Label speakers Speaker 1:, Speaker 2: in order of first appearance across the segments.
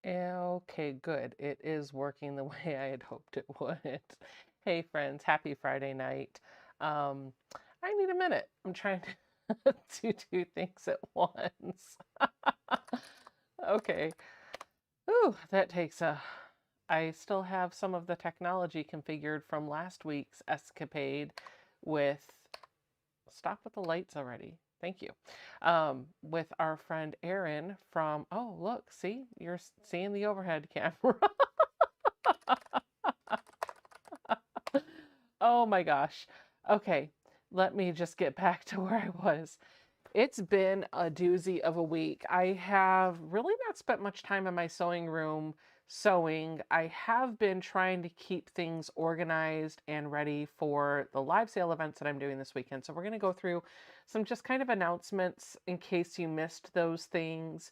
Speaker 1: Okay, good. It is working the way I had hoped it would. Hey, friends, happy Friday night. Um, I need a minute. I'm trying to do things at once. Okay. Ooh, that takes a. I still have some of the technology configured from last week's escapade with. Stop with the lights already. Thank you. With our friend Erin from. Oh, look, see, you're seeing the overhead camera. Oh my gosh. Okay, let me just get back to where I was. It's been a doozy of a week. I have really not spent much time in my sewing room sewing. I have been trying to keep things organized and ready for the live sale events that I'm doing this weekend. So we're going to go through some just kind of announcements in case you missed those things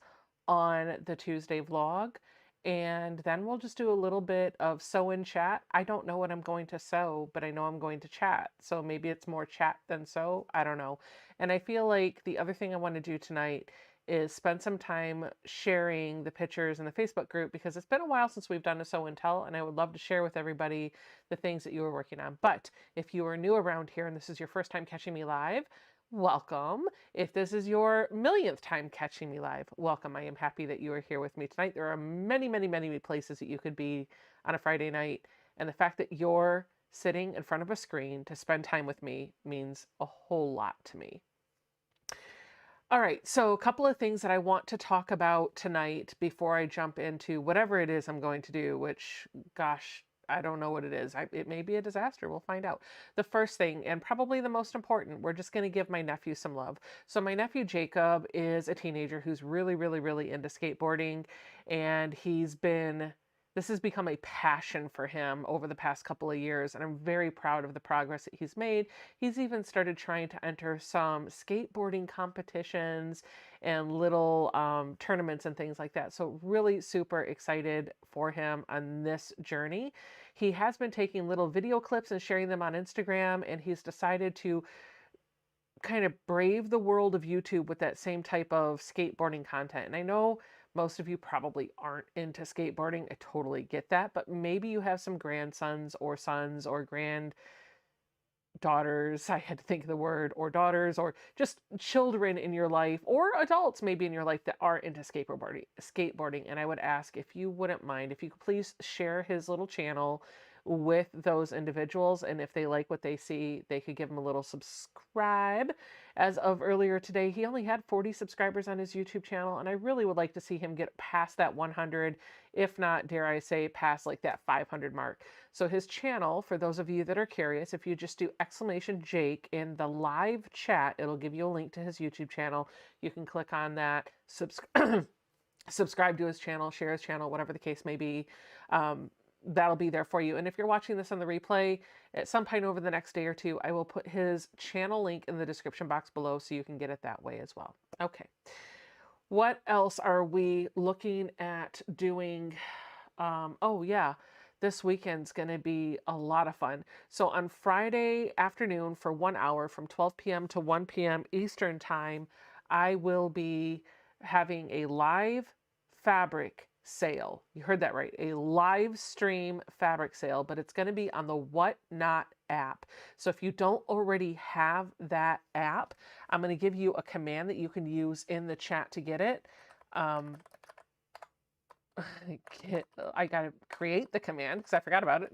Speaker 1: on the Tuesday vlog. And then we'll just do a little bit of sew and chat. I don't know what I'm going to sew, but I know I'm going to chat. So maybe it's more chat than sew. I don't know. And I feel like the other thing I want to do tonight is spend some time sharing the pictures in the Facebook group because it's been a while since we've done a show and tell, and I would love to share with everybody the things that you were working on. But if you are new around here and this is your first time catching me live, welcome. If this is your millionth time catching me live, welcome. I am happy that you are here with me tonight. There are many, many, many places that you could be on a Friday night, and the fact that you're sitting in front of a screen to spend time with me means a whole lot to me. All right, so a couple of things that I want to talk about tonight before I jump into whatever it is I'm going to do, which, gosh, I don't know what it is. It may be a disaster. We'll find out. The first thing, and probably the most important, we're just going to give my nephew some love. So my nephew Jacob is a teenager who's really, really, really into skateboarding, and this has become a passion for him over the past couple of years, and I'm very proud of the progress that he's made. He's even started trying to enter some skateboarding competitions and little tournaments and things like that. So really super excited for him on this journey. He has been taking little video clips and sharing them on Instagram, and he's decided to kind of brave the world of YouTube with that same type of skateboarding content. And I know most of you probably aren't into skateboarding. I totally get that, but maybe you have some grandsons or sons or granddaughters, I had to think of the word, or daughters, or just children in your life, or adults maybe in your life that are into skateboarding. And I would ask if you wouldn't mind, if you could please share his little channel with those individuals. And if they like what they see, they could give him a little subscribe. As of earlier today, he only had 40 subscribers on his YouTube channel, and I really would like to see him get past that 100, if not, dare I say, past like that 500 mark. So his channel, for those of you that are curious, if you just do exclamation Jake in the live chat, it'll give you a link to his YouTube channel. You can click on that, subscribe to his channel, share his channel, whatever the case may be. That'll be there for you. And if you're watching this on the replay, at some point over the next day or two, I will put his channel link in the description box below so you can get it that way as well. Okay. What else are we looking at doing? Oh, yeah. This weekend's going to be a lot of fun. So on Friday afternoon for 1 hour from 12 p.m. to 1 p.m. Eastern time, I will be having a live fabric sale. You heard that right. A live stream fabric sale, but it's going to be on the Whatnot app. So if you don't already have that app, I'm going to give you a command that you can use in the chat to get it. I got to create the command because I forgot about it.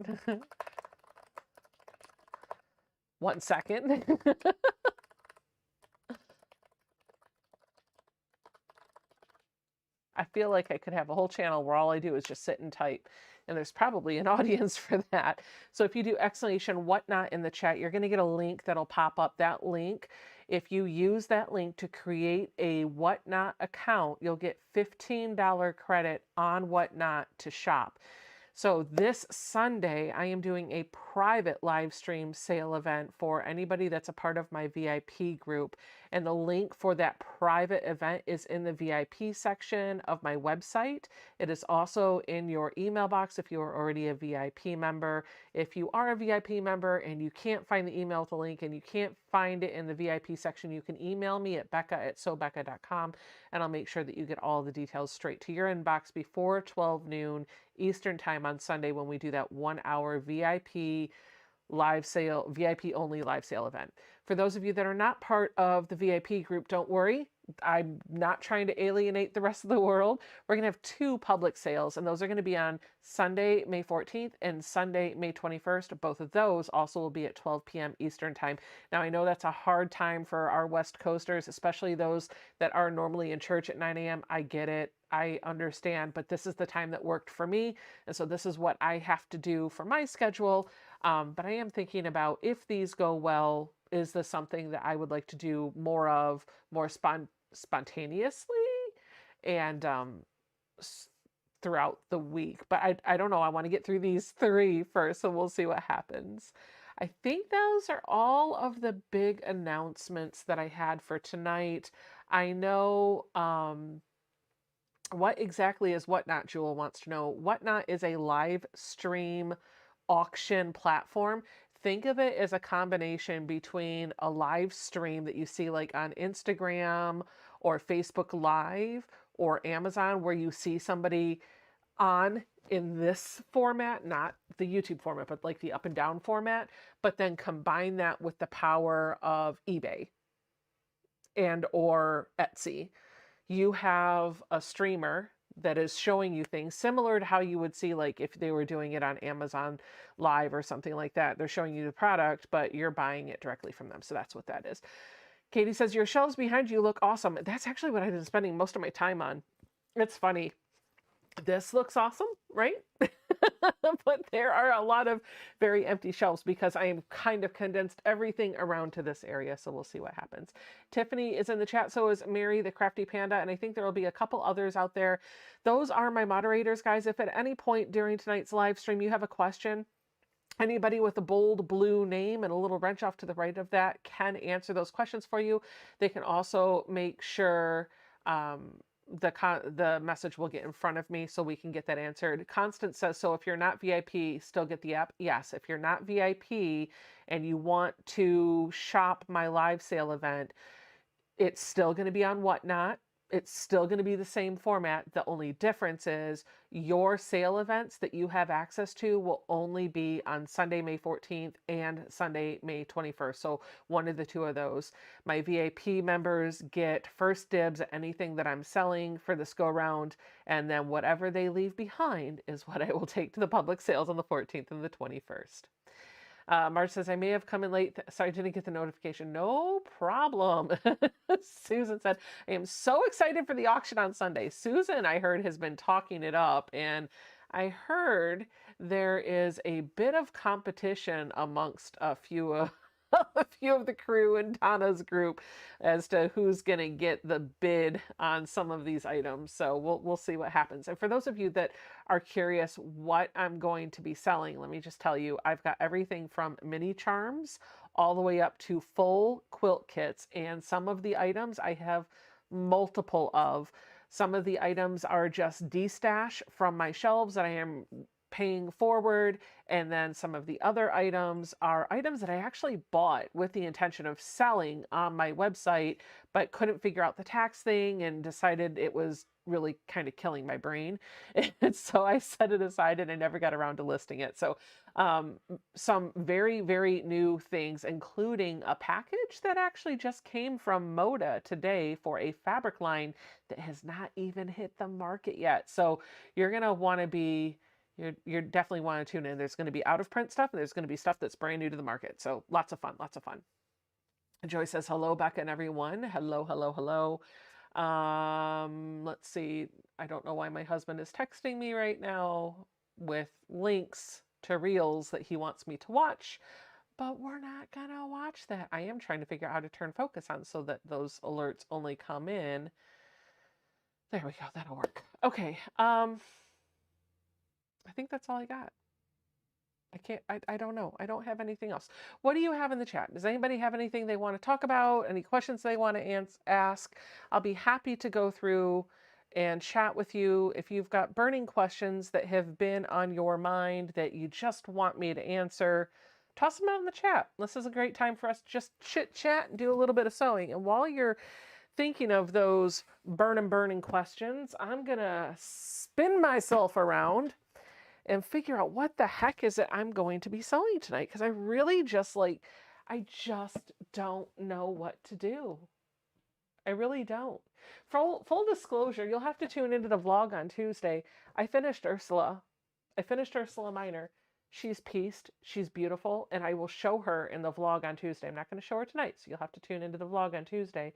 Speaker 1: 1 second. I feel like I could have a whole channel where all I do is just sit and type, and there's probably an audience for that. So if you do exclamation Whatnot in the chat, you're going to get a link that'll pop up. That link, if you use that link to create a Whatnot account, you'll get $15 credit on Whatnot to shop. So this Sunday, I am doing a private live stream sale event for anybody that's a part of my VIP group. And the link for that private event is in the VIP section of my website. It is also in your email box if you are already a VIP member. If you are a VIP member and you can't find the email with the link and you can't find it in the VIP section, you can email me at becca@sobecca.com, and I'll make sure that you get all the details straight to your inbox before 12 noon Eastern time on Sunday when we do that 1 hour VIP live sale, VIP only live sale event. For those of you that are not part of the VIP group, don't worry. I'm not trying to alienate the rest of the world. We're going to have 2 public sales, and those are going to be on Sunday, May 14th and Sunday, May 21st. Both of those also will be at 12 p.m. Eastern time. Now, I know that's a hard time for our West Coasters, especially those that are normally in church at 9 a.m. I get it. I understand, but this is the time that worked for me. And so this is what I have to do for my schedule. But I am thinking about, if these go well, is this something that I would like to do more of, more spontaneously and throughout the week. But I don't know. I want to get through these 3 first, so we'll see what happens. I think those are all of the big announcements that I had for tonight. I know what exactly is Whatnot, Jewel wants to know. Whatnot is a live stream auction platform. Think of it as a combination between a live stream that you see like on Instagram or Facebook Live or Amazon, where you see somebody on in this format, not the YouTube format, but like the up and down format, but then combine that with the power of eBay and or Etsy. You have a streamer that is showing you things similar to how you would see, like if they were doing it on Amazon Live or something like that. They're showing you the product, but you're buying it directly from them. So that's what that is. Katie says, your shelves behind you look awesome. That's actually what I've been spending most of my time on. It's funny. This looks awesome, right? But there are a lot of very empty shelves because I am kind of condensed everything around to this area. So we'll see what happens. Tiffany is in the chat. So is Mary, the Crafty Panda. And I think there will be a couple others out there. Those are my moderators, guys. If at any point during tonight's live stream you have a question, anybody with a bold blue name and a little wrench off to the right of that can answer those questions for you. They can also make sure the message will get in front of me so we can get that answered. Constance says, so if you're not VIP, still get the app? Yes. If you're not VIP and you want to shop my live sale event, it's still going to be on Whatnot. It's still going to be the same format. The only difference is your sale events that you have access to will only be on Sunday, May 14th and Sunday, May 21st. So one of the two of those. My VIP members get first dibs at anything that I'm selling for this go round. And then whatever they leave behind is what I will take to the public sales on the 14th and the 21st. Marge says, I may have come in late. Sorry, I didn't get the notification. No problem. Susan said, I am so excited for the auction on Sunday. Susan, I heard, has been talking it up. And I heard there is a bit of competition amongst a few a few of the crew in Donna's group as to who's going to get the bid on some of these items. So we'll see what happens. And for those of you that are curious what I'm going to be selling, let me just tell you, I've got everything from mini charms all the way up to full quilt kits. And some of the items I have multiple of. Some of the items are just destash from my shelves that I am paying forward, and then some of the other items are items that I actually bought with the intention of selling on my website, but couldn't figure out the tax thing and decided it was really kind of killing my brain. And so I set it aside and I never got around to listing it. So some very, very new things, including a package that actually just came from Moda today for a fabric line that has not even hit the market yet. So you're going to want to be you're definitely want to tune in. There's going to be out of print stuff and there's going to be stuff that's brand new to the market. So lots of fun, lots of fun. Joy says, hello, Becca and everyone. Hello, hello, hello. Let's see. I don't know why my husband is texting me right now with links to reels that he wants me to watch, but we're not going to watch that. I am trying to figure out how to turn focus on so that those alerts only come in. There we go. That'll work. Okay. I think that's all I got. I don't know. I don't have anything else. What do you have in the chat? Does anybody have anything they want to talk about? Any questions they want to ask? I'll be happy to go through and chat with you. If you've got burning questions that have been on your mind that you just want me to answer, toss them out in the chat. This is a great time for us to just chit chat and do a little bit of sewing. And while you're thinking of those burning questions, I'm going to spin myself around and figure out what the heck is it I'm going to be sewing tonight, because I really just I just don't know what to do. I really don't. Full disclosure, you'll have to tune into the vlog on Tuesday. I finished Ursula Minor. She's pieced, she's beautiful, and I will show her in the vlog on Tuesday. I'm not going to show her tonight, so you'll have to tune into the vlog on Tuesday.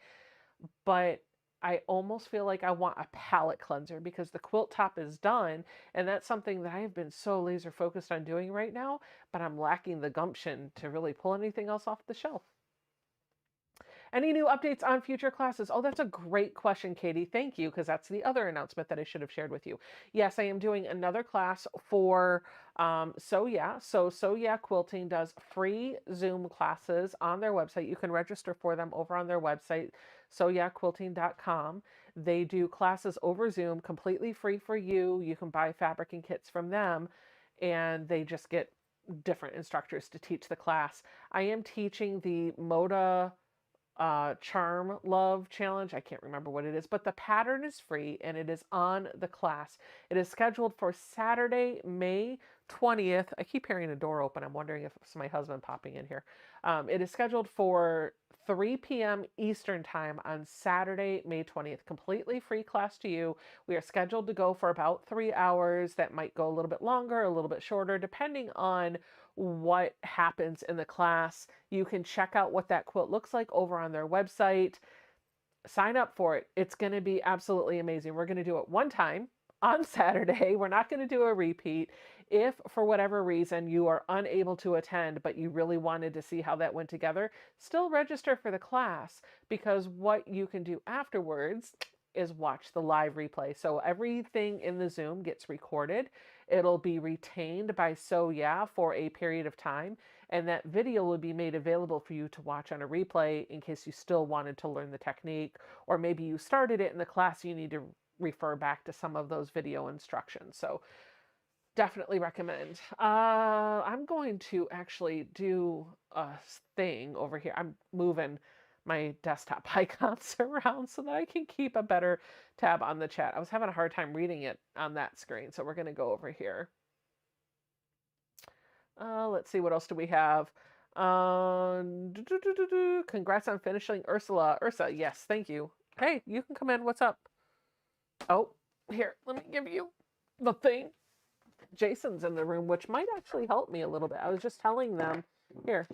Speaker 1: But I almost feel like I want a palette cleanser because the quilt top is done, and that's something that I have been so laser focused on doing right now, but I'm lacking the gumption to really pull anything else off the shelf. Any new updates on future classes? Oh, that's a great question, Katie. Thank you, because that's the other announcement that I should have shared with you. Yes, I am doing another class for So Yeah Quilting does free Zoom classes on their website. You can register for them over on their website, soyeahquilting.com. They do classes over Zoom completely free for you. You can buy fabric and kits from them, and they just get different instructors to teach the class. I am teaching the Moda Charm Love Challenge. I can't remember what it is, but the pattern is free and it is on the class. It is scheduled for Saturday, May 20th. I keep hearing a door open. I'm wondering if it's my husband popping in here. It is scheduled for 3 p.m. Eastern Time on Saturday, May 20th. Completely free class to you. We are scheduled to go for about 3 hours. That might go a little bit longer, a little bit shorter, depending on what happens in the class. You can check out what that quilt looks like over on their website. Sign up for it. It's going to be absolutely amazing. We're going to do it one time on Saturday. We're not going to do a repeat. If for whatever reason you are unable to attend, but you really wanted to see how that went together, still register for the class, because what you can do afterwards is watch the live replay. So everything in the Zoom gets recorded. It'll be retained by So Yeah for a period of time, and that video will be made available for you to watch on a replay in case you still wanted to learn the technique, or maybe you started it in the class, you need to refer back to some of those video instructions. So definitely recommend. I'm going to actually do a thing over here. I'm moving my desktop icons around so that I can keep a better tab on the chat. I was having a hard time reading it on that screen, so we're going to go over here. Let's see, what else do we have? Congrats on finishing Ursula. Ursa, yes, thank you. Hey, you can come in. What's up? Oh, here, let me give you the thing. Jason's in the room, which might actually help me a little bit. I was just telling them, here.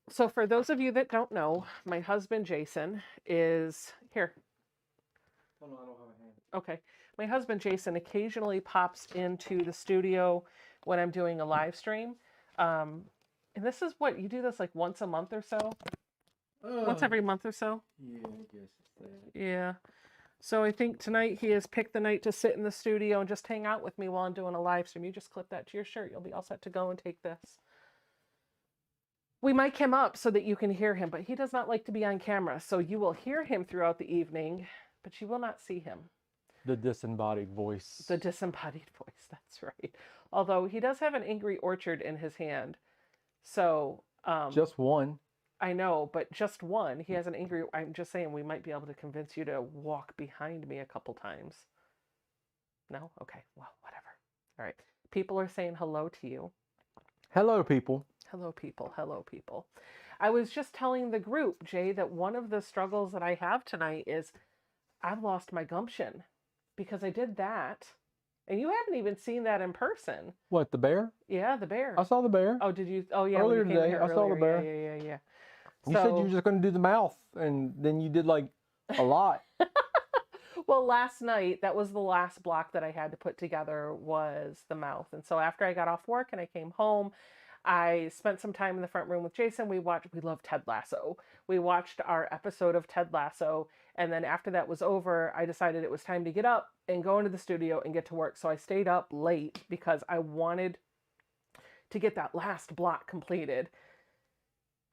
Speaker 1: So for those of you that don't know, my husband, Jason, is here.
Speaker 2: Oh, no, I don't have a hand.
Speaker 1: Okay. My husband, Jason, occasionally pops into the studio when I'm doing a live stream. And this is what, you do this like once a month or so? Once every month or so?
Speaker 2: Yeah, I guess it's that.
Speaker 1: Yeah. So I think tonight he has picked the night to sit in the studio and just hang out with me while I'm doing a live stream. You just clip that to your shirt. You'll be all set to go and take this. We mic him up so that you can hear him, but he does not like to be on camera. So you will hear him throughout the evening, but you will not see him.
Speaker 2: The disembodied voice.
Speaker 1: The disembodied voice, that's right. Although he does have an angry orchard in his hand. So
Speaker 2: just one.
Speaker 1: I know, but just one. He has an angry, I'm just saying we might be able to convince you to walk behind me a couple times. No? Okay, well, whatever. All right. People are saying hello to you.
Speaker 2: Hello, people.
Speaker 1: Hello, people. Hello, people. I was just telling the group, Jay, that one of the struggles that I have tonight is I've lost my gumption because I did that. And you haven't even seen that in person.
Speaker 2: What, the bear?
Speaker 1: Yeah, the bear.
Speaker 2: I saw the bear.
Speaker 1: Oh, did you? Oh, yeah.
Speaker 2: Earlier today, I saw the bear.
Speaker 1: Yeah.
Speaker 2: You said you were just going to do the mouth, and then you did like a lot.
Speaker 1: Well, last night, that was the last block that I had to put together was the mouth. And so after I got off work and I came home, I spent some time in the front room with Jason. We love Ted Lasso. We watched our episode of Ted Lasso. And then after that was over, I decided it was time to get up and go into the studio and get to work. So I stayed up late because I wanted to get that last block completed.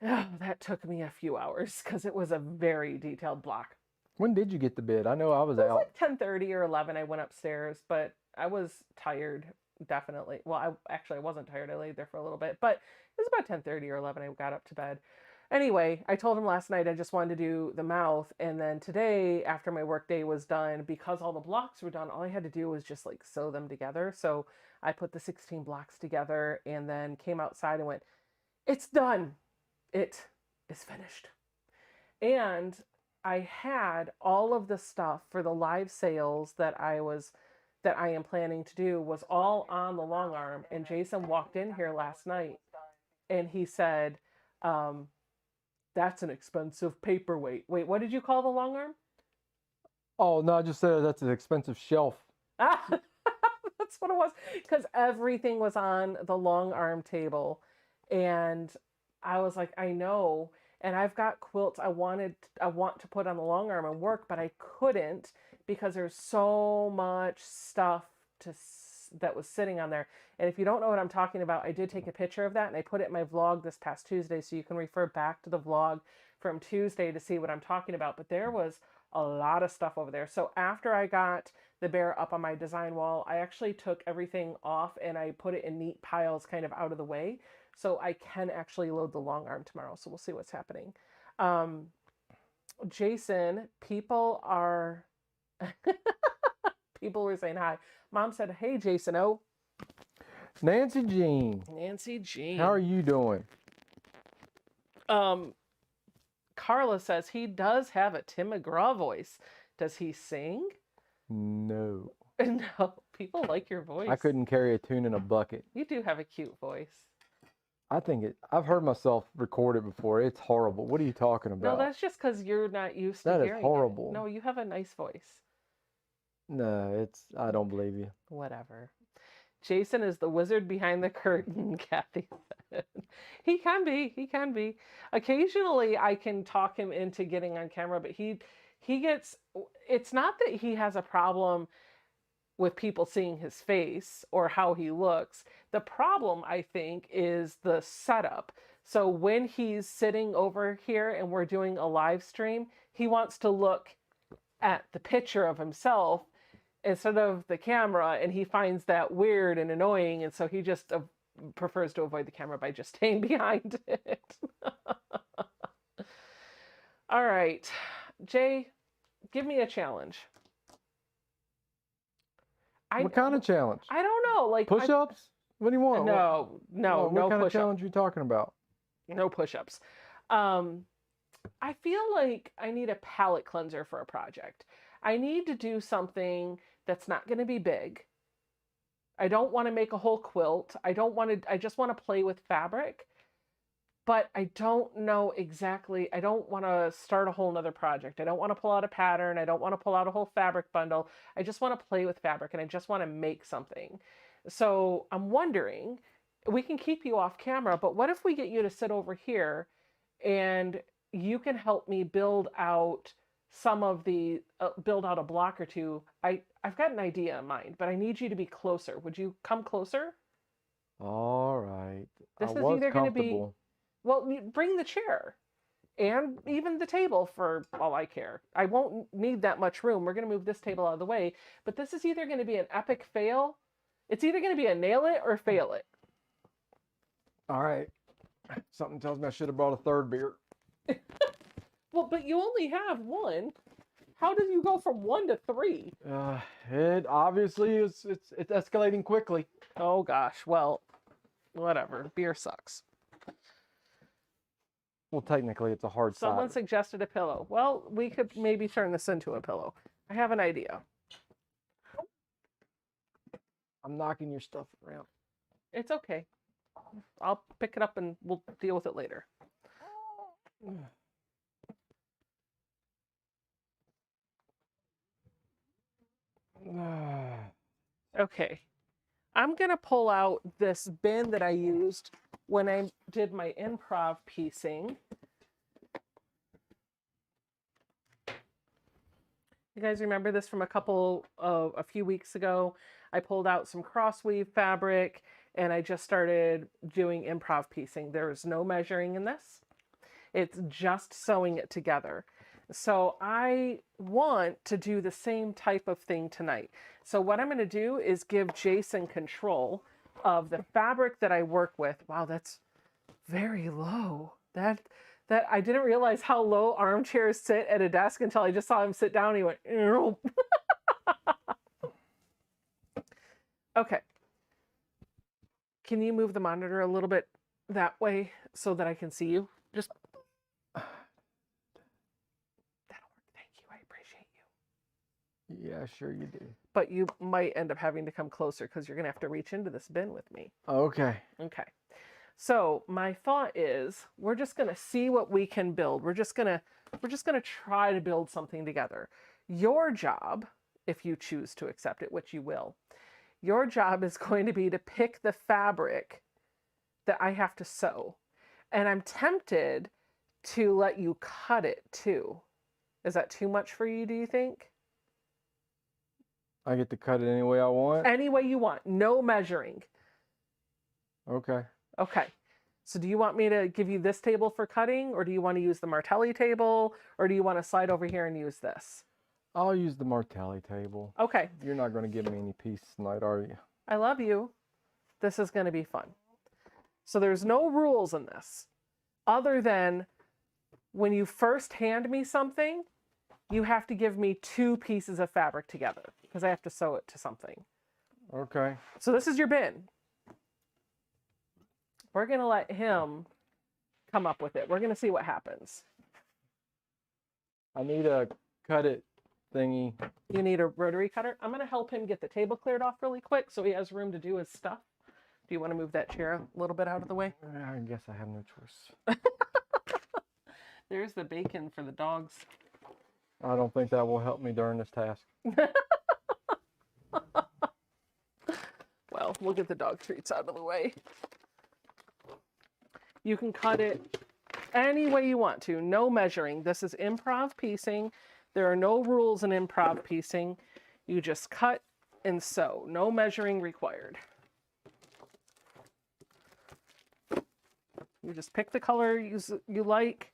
Speaker 1: Oh, that took me a few hours because it was a very detailed block.
Speaker 2: When did you get the bid? I know I was
Speaker 1: It was
Speaker 2: out.
Speaker 1: like 10:30 or 11. I went upstairs, but I was tired, definitely. Well, I wasn't tired. I laid there for a little bit, but it was about 10:30 or 11. I got up to bed. Anyway, I told him last night I just wanted to do the mouth, and then today, after my work day was done, because all the blocks were done, all I had to do was just like sew them together. So I put the 16 blocks together and then came outside and went, "It's done. It is finished." And I had all of the stuff for the live sales that I am planning to do was all on the long arm. And Jason walked in here last night and he said, "That's an expensive paperweight." Wait, what did you call the long arm?
Speaker 2: Oh, no, I just said that's an expensive shelf.
Speaker 1: Ah, that's what it was. Because everything was on the long arm table. And I was like, I know. And I've got quilts I want to put on the long arm and work, but I couldn't because there's so much stuff that was sitting on there. And if you don't know what I'm talking about, I did take a picture of that and I put it in my vlog this past Tuesday, so you can refer back to the vlog from Tuesday to see what I'm talking about. But there was a lot of stuff over there. So after I got the bear up on my design wall, I actually took everything off and I put it in neat piles kind of out of the way. So I can actually load the long arm tomorrow. So we'll see what's happening. Jason, people were saying hi. Mom said, "Hey, Jason O."
Speaker 2: Nancy Jean.
Speaker 1: Nancy Jean.
Speaker 2: How are you doing?
Speaker 1: Carla says he does have a Tim McGraw voice. Does he sing?
Speaker 2: No.
Speaker 1: No. People like your voice.
Speaker 2: I couldn't carry a tune in a bucket.
Speaker 1: You do have a cute voice.
Speaker 2: I've heard myself record it before. It's horrible. What are you talking about?
Speaker 1: No, that's just because you're not used to
Speaker 2: hearing it.
Speaker 1: That is
Speaker 2: horrible.
Speaker 1: No, you have a nice voice.
Speaker 2: No, I don't believe you.
Speaker 1: Whatever. Jason is the wizard behind the curtain, Kathy said. He can be. Occasionally I can talk him into getting on camera, but it's not that he has a problem with people seeing his face or how he looks. The problem, I think, is the setup. So when he's sitting over here and we're doing a live stream, he wants to look at the picture of himself instead of the camera, and he finds that weird and annoying, and so he just prefers to avoid the camera by just staying behind it. All right. Jay, give me a challenge. I
Speaker 2: What kind of challenge?
Speaker 1: I don't know. Like
Speaker 2: Push-ups? What do you want?
Speaker 1: no
Speaker 2: What kind of
Speaker 1: push-up.
Speaker 2: challenge are you talking about?
Speaker 1: No push-ups. Um, I feel like I need a palette cleanser for a project. I need to do something that's not going to be big. I don't want to make a whole quilt. I just want to play with fabric, but I don't know exactly. I don't want to start a whole nother project. I don't want to pull out a pattern. I don't want to pull out a whole fabric bundle. I just want to play with fabric and I just want to make something. So I'm wondering, we can keep you off camera, but what if we get you to sit over here and you can help me build out build out a block or two. I've got an idea in mind, but I need you to be closer. Would you come closer?
Speaker 2: All right. I
Speaker 1: This is
Speaker 2: was
Speaker 1: either going to be,
Speaker 2: comfortable.
Speaker 1: well, bring the chair and even the table for all I care. I won't need that much room. We're going to move this table out of the way, but this is either going to be an epic fail. It's either going to be a nail it or fail it.
Speaker 2: All right. Something tells me I should have brought a third beer.
Speaker 1: Well, but you only have one. How did you go from 1 to 3?
Speaker 2: It obviously it's escalating quickly.
Speaker 1: Oh gosh, well, whatever. Beer sucks.
Speaker 2: Well, technically, it's a hard
Speaker 1: Someone
Speaker 2: cider.
Speaker 1: suggested a pillow. Well, we could maybe turn this into a pillow. I have an idea.
Speaker 2: I'm knocking your stuff around.
Speaker 1: It's okay. I'll pick it up and we'll deal with it later. Okay. I'm going to pull out this bin that I used when I did my improv piecing. You guys remember this from a few weeks ago? I pulled out some crossweave fabric and I just started doing improv piecing. There's no measuring in this. It's just sewing it together. So I want to do the same type of thing tonight. So what I'm going to do is give Jason control of the fabric that I work with. Wow, that's very low. That I didn't realize how low armchairs sit at a desk until I just saw him sit down and he went, ew. Okay. Can you move the monitor a little bit that way so that I can see you? Just that'll work. Thank you. I appreciate you.
Speaker 2: Yeah, sure you do.
Speaker 1: But you might end up having to come closer because you're going to have to reach into this bin with me.
Speaker 2: Okay.
Speaker 1: Okay. So my thought is we're just going to see what we can build. We're just going to try to build something together. Your job, if you choose to accept it, which you will, your job is going to be to pick the fabric that I have to sew. And I'm tempted to let you cut it too. Is that too much for you, do you think?
Speaker 2: I get to cut it any way I want?
Speaker 1: Any way you want, no measuring.
Speaker 2: Okay.
Speaker 1: Okay. So do you want me to give you this table for cutting, or do you want to use the Martelli table, or do you want to slide over here and use this?
Speaker 2: I'll use the Martelli table.
Speaker 1: Okay.
Speaker 2: You're not going to give me any peace tonight, are you?
Speaker 1: I love you. This is going to be fun. So there's no rules in this other than when you first hand me something, you have to give me 2 pieces of fabric together because I have to sew it to something.
Speaker 2: Okay.
Speaker 1: So this is your bin. We're going to let him come up with it. We're going to see what happens.
Speaker 2: I need a cut it thingy.
Speaker 1: You need a rotary cutter. I'm going to help him get the table cleared off really quick so he has room to do his stuff. Do you want to move that chair a little bit out of the way?
Speaker 2: I guess I have no choice.
Speaker 1: There's the bacon for the dogs.
Speaker 2: I don't think that will help me during this task.
Speaker 1: Well, we'll get the dog treats out of the way. You can cut it any way you want to. No measuring. This is improv piecing. There are no rules in improv piecing. You just cut and sew. No measuring required. You just pick the color you like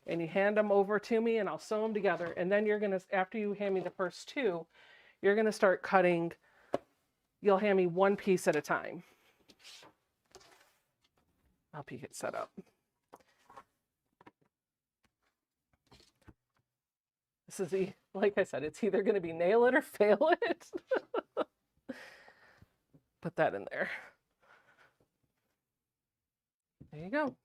Speaker 1: and you hand them over to me and I'll sew them together. And then you're going to, after you hand me the first 2, you're going to start cutting. You'll hand me 1 piece at a time. I'll help you get set up. this is, like I said, it's either going to be nail it or fail it. Put that in there. There you go.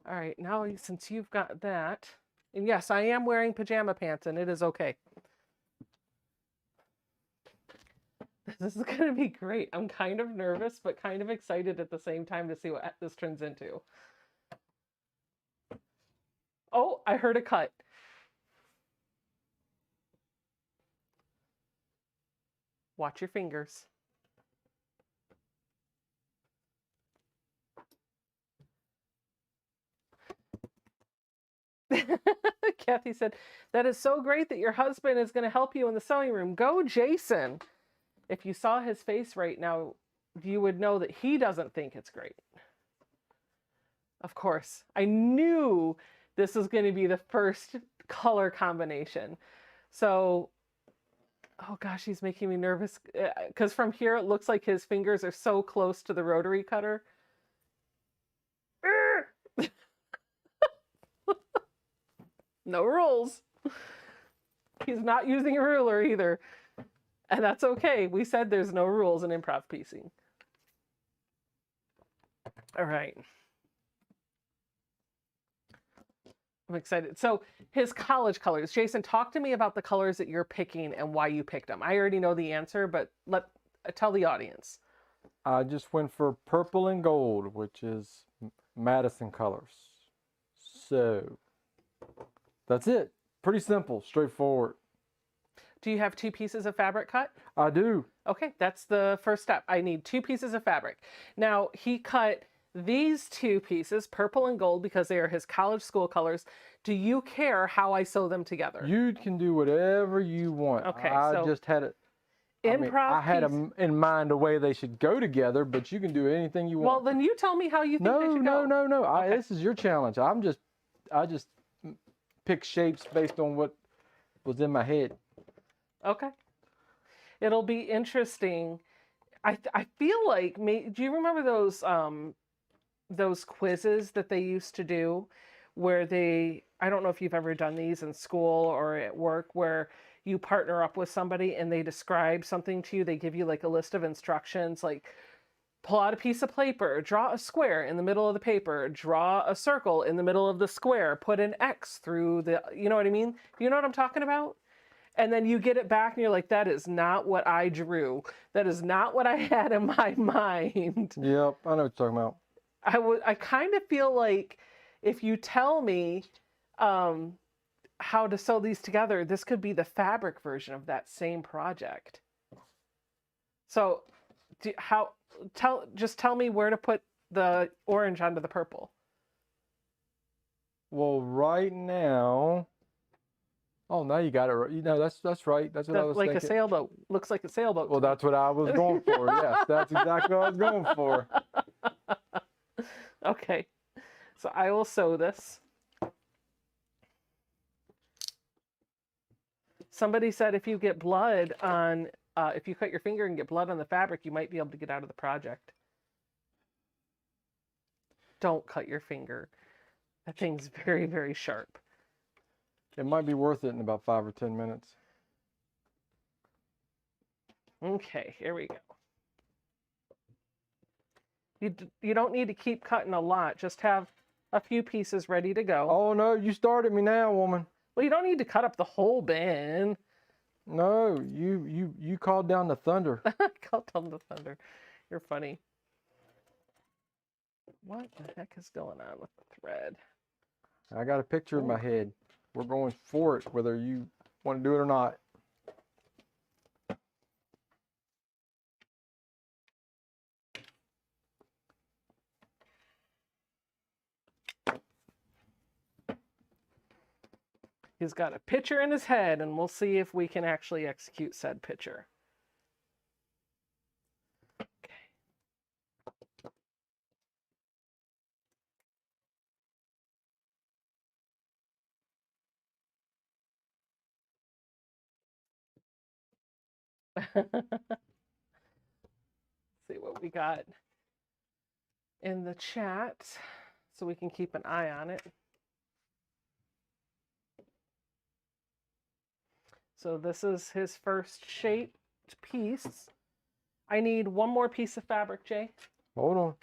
Speaker 1: All right, now since you've got that, and yes, I am wearing pajama pants and it is okay. This is going to be great. I'm kind of nervous, but kind of excited at the same time to see what this turns into. Oh, I heard a cut. Watch your fingers. Kathy said, that is so great that your husband is going to help you in the sewing room. Go, Jason. If you saw his face right now, you would know that he doesn't think it's great. Of course, I knew this was going to be the first color combination. So, oh gosh, he's making me nervous because from here it looks like his fingers are so close to the rotary cutter. No rules. He's not using a ruler either. And that's okay. We said there's no rules in improv piecing. All right. I'm excited. So his college colors. Jason, talk to me about the colors that you're picking and why you picked them. I already know the answer, but tell the audience.
Speaker 2: I just went for purple and gold, which is Madison colors. So that's it. Pretty simple, straightforward.
Speaker 1: Do you have 2 pieces of fabric cut?
Speaker 2: I do.
Speaker 1: Okay, that's the first step. I need 2 pieces of fabric. Now, he cut these 2 pieces, purple and gold, because they are his college school colors. Do you care how I sew them together?
Speaker 2: You can do whatever you want.
Speaker 1: Okay,
Speaker 2: I just had it. I had in mind the way they should go together, but you can do anything you want.
Speaker 1: Well, then you tell me how you think they should go.
Speaker 2: No.
Speaker 1: Okay.
Speaker 2: This is your challenge. I just pick shapes based on what was in my head.
Speaker 1: Okay. It'll be interesting. I feel like, do you remember those quizzes that they used to do where I don't know if you've ever done these in school or at work, where you partner up with somebody and they describe something to you. They give you like a list of instructions, like pull out a piece of paper, draw a square in the middle of the paper, draw a circle in the middle of the square, put an X through you know what I mean? You know what I'm talking about? And then you get it back and you're like, that is not what I drew. That is not what I had in my mind.
Speaker 2: Yep, I know what you're talking about.
Speaker 1: I kind of feel like if you tell me how to sew these together, this could be the fabric version of that same project. So just tell me where to put the orange onto the purple.
Speaker 2: Well, right now, oh, now you got it right. You know, that's right. That's what I was
Speaker 1: like
Speaker 2: thinking.
Speaker 1: a sailboat. Looks like a sailboat.
Speaker 2: Well, that's what I was going for. Yes, that's exactly what I was going for.
Speaker 1: Okay, so I will sew this. Somebody said if you get blood on, if you cut your finger and get blood on the fabric, you might be able to get out of the project. Don't cut your finger. That thing's very, very sharp.
Speaker 2: It might be worth it in about 5 or 10 minutes.
Speaker 1: Okay, here we go. You don't need to keep cutting a lot. Just have a few pieces ready to go.
Speaker 2: Oh, no, you started me now, woman.
Speaker 1: Well, you don't need to cut up the whole bin.
Speaker 2: No, you called down the thunder.
Speaker 1: I called down the thunder. You're funny. What the heck is going on with the thread?
Speaker 2: I got a picture in my head. We're going for it, whether you want to do it or not.
Speaker 1: He's got a picture in his head, and we'll see if we can actually execute said picture. Okay. See what we got in the chat so we can keep an eye on it. So this is his first shaped piece. I need one more piece of fabric, Jay.
Speaker 2: Hold on.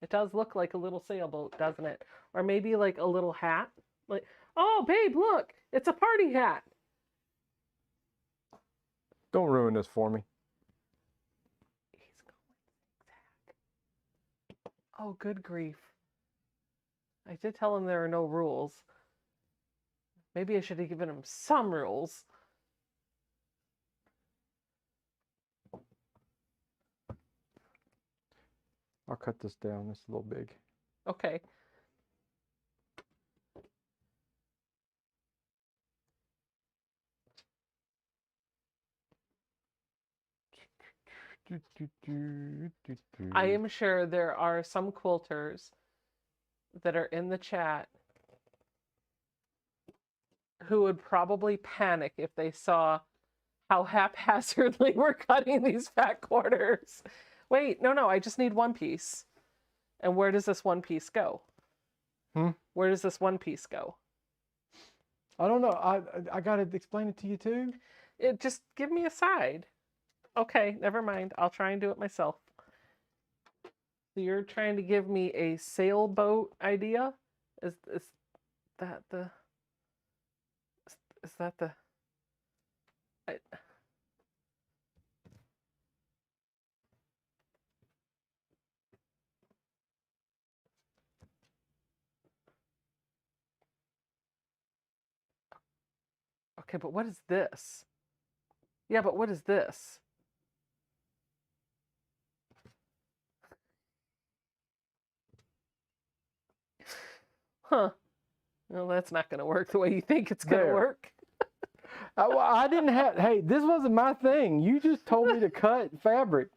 Speaker 1: It does look like a little sailboat, doesn't it? Or maybe like a little hat. Like, oh, babe, look, it's a party hat.
Speaker 2: Don't ruin this for me.
Speaker 1: He's going zigzag. Oh, good grief. I did tell him there are no rules. Maybe I should have given him some rules.
Speaker 2: I'll cut this down. It's a little big.
Speaker 1: Okay. I am sure there are some quilters that are in the chat who would probably panic if they saw how haphazardly we're cutting these fat quarters. Wait, no, I just need one piece. And where does this one piece go? Where does this one piece go?
Speaker 2: I don't know. I gotta explain it to you too.
Speaker 1: Just give me a side. Okay, never mind. I'll try and do it myself. So you're trying to give me a sailboat idea? Is that the... Is that the... Okay, but what is this? Yeah, but what is this? Huh. Well, that's not going to work the way you think it's going to work.
Speaker 2: I didn't have. Hey, this wasn't my thing. You just told me to cut fabric.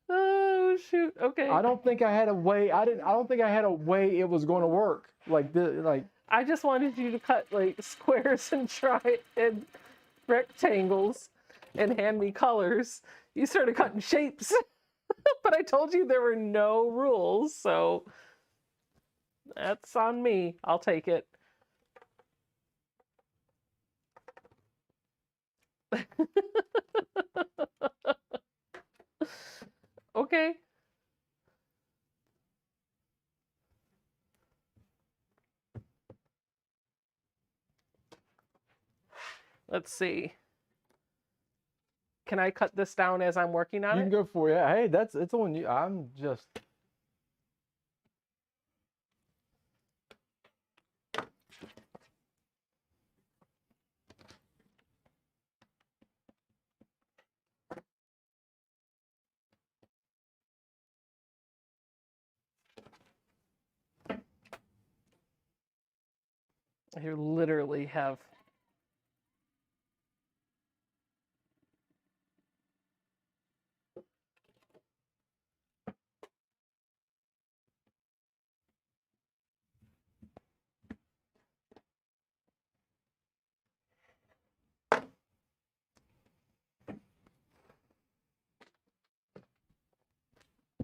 Speaker 1: Oh shoot. Okay.
Speaker 2: I don't think I had a way. I don't think I had a way it was going to work like this. Like
Speaker 1: I just wanted you to cut like squares and rectangles and hand me colors. You started cutting shapes, but I told you there were no rules, so that's on me. I'll take it. Okay. Let's see. Can I cut this down as I'm working on
Speaker 2: you
Speaker 1: it?
Speaker 2: can go for it. Hey, it's on you. I'm just.
Speaker 1: You literally have.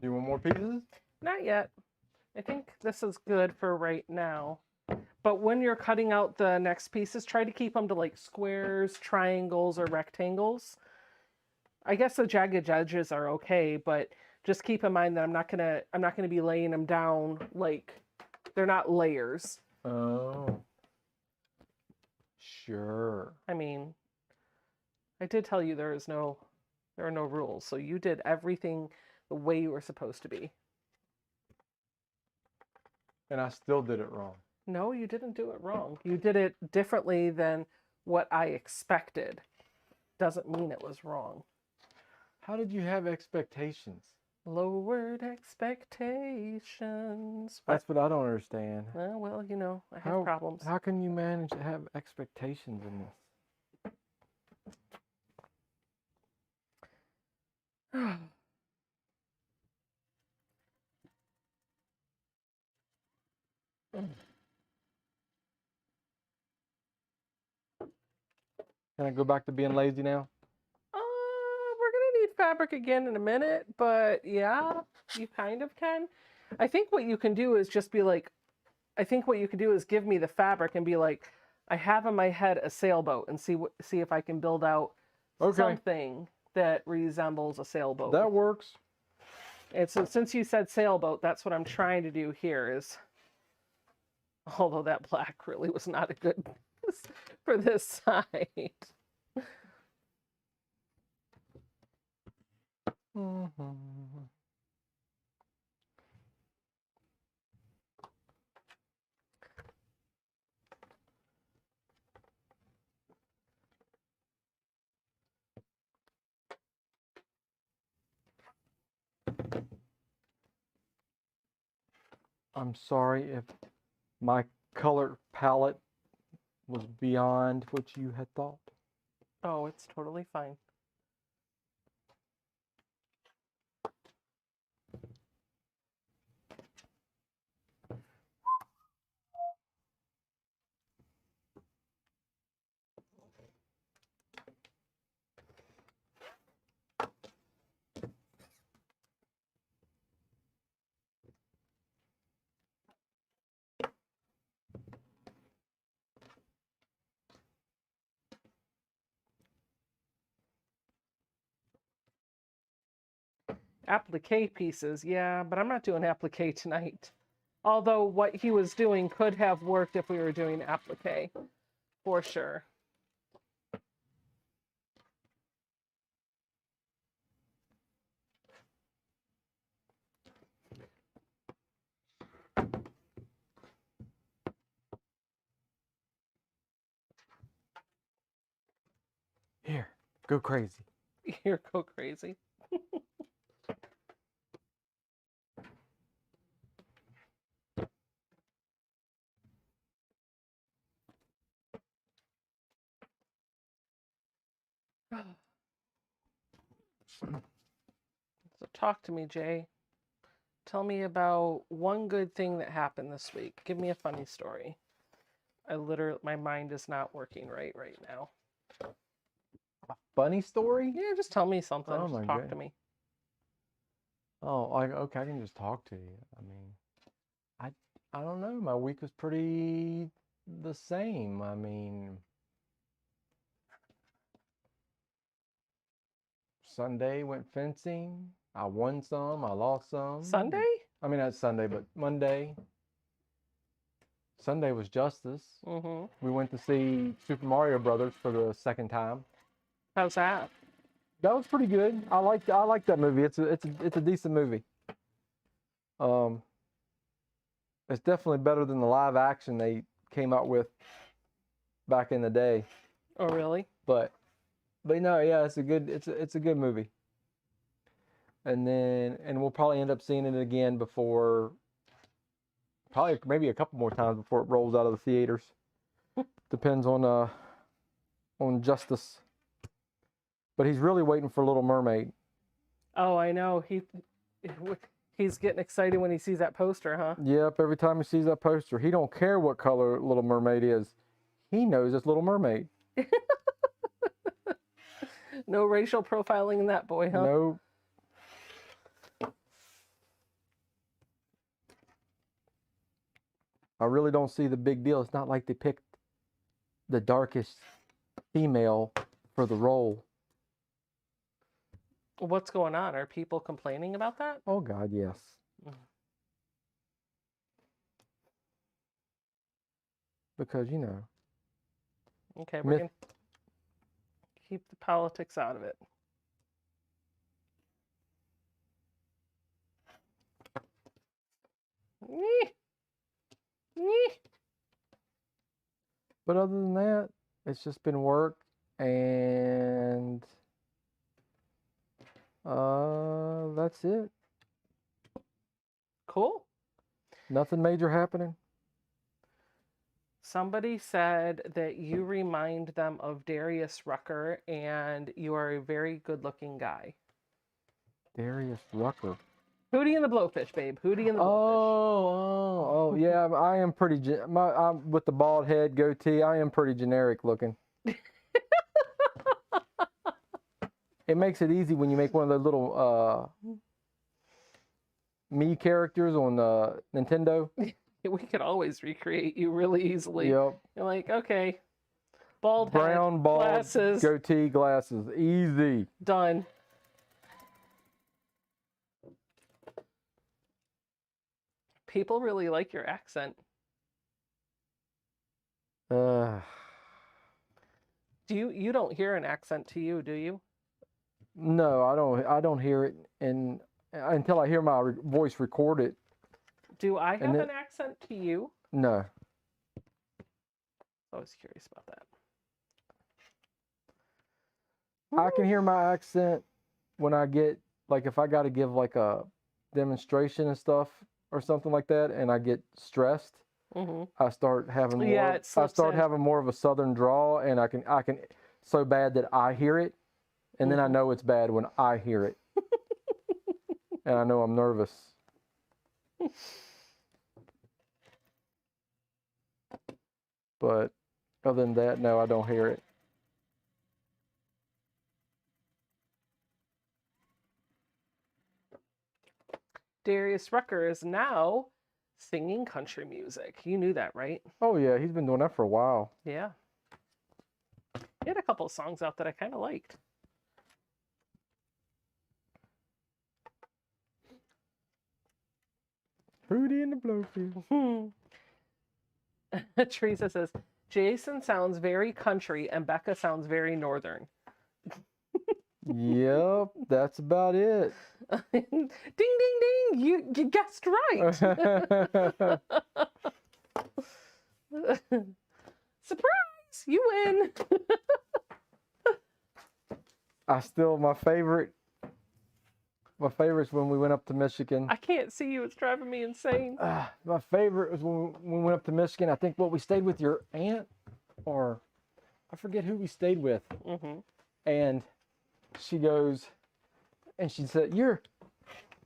Speaker 2: You want more pieces?
Speaker 1: Not yet. I think this is good for right now. But when you're cutting out the next pieces, try to keep them to like squares, triangles, or rectangles. I guess the jagged edges are okay, but just keep in mind that I'm not gonna be laying them down like they're not layers.
Speaker 2: Oh. Sure.
Speaker 1: I mean, I did tell you there are no rules, so you did everything the way you were supposed to be.
Speaker 2: And I still did it wrong.
Speaker 1: No, you didn't do it wrong. You did it differently than what I expected. Doesn't mean it was wrong.
Speaker 2: How did you have expectations?
Speaker 1: Lowered expectations.
Speaker 2: That's what I don't understand.
Speaker 1: Well, you know, I have problems.
Speaker 2: How can you manage to have expectations in this? Can I go back to being lazy now?
Speaker 1: We're gonna need fabric again in a minute, but yeah, you kind of can. I think what you can do is just be like, I think what you could do is give me the fabric and be like, I have in my head a sailboat, and see if I can build out
Speaker 2: Okay.
Speaker 1: something that resembles a sailboat.
Speaker 2: That works.
Speaker 1: And so since you said sailboat, that's what I'm trying to do here is, although that black really was not a good for this side.
Speaker 2: I'm sorry if my color palette was beyond what you had thought.
Speaker 1: Oh, it's totally fine. Applique pieces, yeah, but I'm not doing applique tonight. Although what he was doing could have worked if we were doing applique, for sure.
Speaker 2: Here, go crazy.
Speaker 1: Here, go crazy. So talk to me, Jay. Tell me about one good thing that happened this week. Give me a funny story. My mind is not working right now.
Speaker 2: Funny story?
Speaker 1: Yeah, just tell me something.
Speaker 2: Oh
Speaker 1: Just
Speaker 2: my
Speaker 1: talk
Speaker 2: God.
Speaker 1: to me.
Speaker 2: Oh, okay, I can just talk to you. I mean, I don't know. My week was pretty the same. I mean, Sunday went fencing. I won some. I lost some.
Speaker 1: Sunday?
Speaker 2: I mean, not Sunday, but Monday. Sunday was Justice.
Speaker 1: Mm-hmm.
Speaker 2: We went to see Super Mario Brothers for the second time.
Speaker 1: How's that?
Speaker 2: That was pretty good. I like that movie. It's a decent movie. It's definitely better than the live action they came out with back in the day.
Speaker 1: Oh, really?
Speaker 2: But no, yeah, it's a good movie. And we'll probably end up seeing it again before, probably maybe a couple more times before it rolls out of the theaters. Depends on Justice. But he's really waiting for Little Mermaid.
Speaker 1: Oh, I know. He's getting excited when he sees that poster, huh?
Speaker 2: Yep, every time he sees that poster, he don't care what color Little Mermaid is. He knows it's Little Mermaid.
Speaker 1: No racial profiling in that boy, huh?
Speaker 2: No. I really don't see the big deal. It's not like they picked the darkest female for the role.
Speaker 1: What's going on? Are people complaining about that?
Speaker 2: Oh God, yes. Because, you know.
Speaker 1: Okay, we're going to keep the politics out of it.
Speaker 2: But other than that, it's just been work and that's it.
Speaker 1: Cool.
Speaker 2: Nothing major happening.
Speaker 1: Somebody said that you remind them of Darius Rucker and you are a very good-looking guy.
Speaker 2: Darius Rucker.
Speaker 1: Hootie and the Blowfish, babe. Hootie and the Blowfish.
Speaker 2: Oh, yeah. I am pretty. I'm with the bald head, goatee. I am pretty generic looking. It makes it easy when you make one of those little me characters on Nintendo.
Speaker 1: We could always recreate you really easily.
Speaker 2: Yep.
Speaker 1: You're like, okay, bald head,
Speaker 2: Brown, bald,
Speaker 1: glasses,
Speaker 2: goatee, glasses. Easy.
Speaker 1: done. People really like your accent.
Speaker 2: Uh,
Speaker 1: You don't hear an accent to you, do you?
Speaker 2: no, I don't hear it until I hear my voice recorded.
Speaker 1: Do I
Speaker 2: And
Speaker 1: have
Speaker 2: then-
Speaker 1: an accent to you?
Speaker 2: No.
Speaker 1: I was curious about that.
Speaker 2: I can hear my accent when I get, like, if I got to give like a demonstration and stuff or something like that, and I get stressed,
Speaker 1: Mm-hmm.
Speaker 2: I start having more.
Speaker 1: Yeah, it
Speaker 2: I
Speaker 1: slips
Speaker 2: start
Speaker 1: in.
Speaker 2: having more of a southern drawl, and I can so bad that I hear it, and then I
Speaker 1: Mhm.
Speaker 2: know it's bad when I hear it, and I know I'm nervous. But other than that, no, I don't hear it.
Speaker 1: Darius Rucker is now singing country music. You knew that, right?
Speaker 2: Oh yeah, he's been doing that for a while.
Speaker 1: Yeah. He had a couple of songs out that I kind of liked.
Speaker 2: Fruity in the Blowfield.
Speaker 1: Teresa says, Jason sounds very country and Becca sounds very northern.
Speaker 2: Yep, that's about it.
Speaker 1: Ding, ding, ding. You guessed right. Surprise! You win.
Speaker 2: My favorite's when we went up to Michigan.
Speaker 1: I can't see you. It's driving me insane.
Speaker 2: My favorite was when we went up to Michigan. I think we stayed with your aunt, or I forget who we stayed with.
Speaker 1: Mm-hmm.
Speaker 2: And she goes, and she said, "You're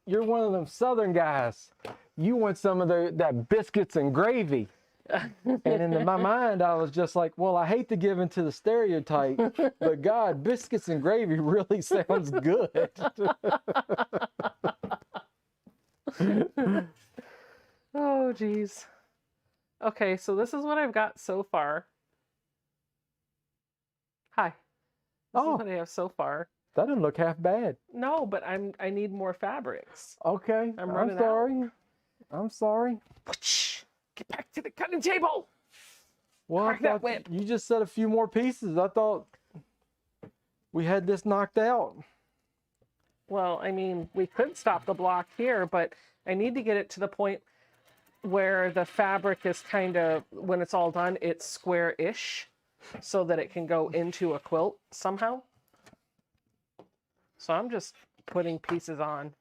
Speaker 2: one of them Southern guys. You want some of that biscuits and gravy." And in my mind, I was just like, well, I hate to give into the stereotype, but God, biscuits and gravy really sounds good.
Speaker 1: Oh, geez. Okay, so this is what I've got so far. Hi. This is what I have so far.
Speaker 2: That doesn't look half bad.
Speaker 1: No, but I need more fabrics.
Speaker 2: Okay,
Speaker 1: I'm
Speaker 2: I'm
Speaker 1: running
Speaker 2: sorry. I'm sorry.
Speaker 1: Get back to the cutting table.
Speaker 2: Well, I
Speaker 1: Crack that
Speaker 2: thought
Speaker 1: whip.
Speaker 2: you just said a few more pieces. I thought we had this knocked out.
Speaker 1: Well, I mean, we could stop the block here, but I need to get it to the point where the fabric is kind of, when it's all done, it's square-ish so that it can go into a quilt somehow. So I'm just putting pieces on.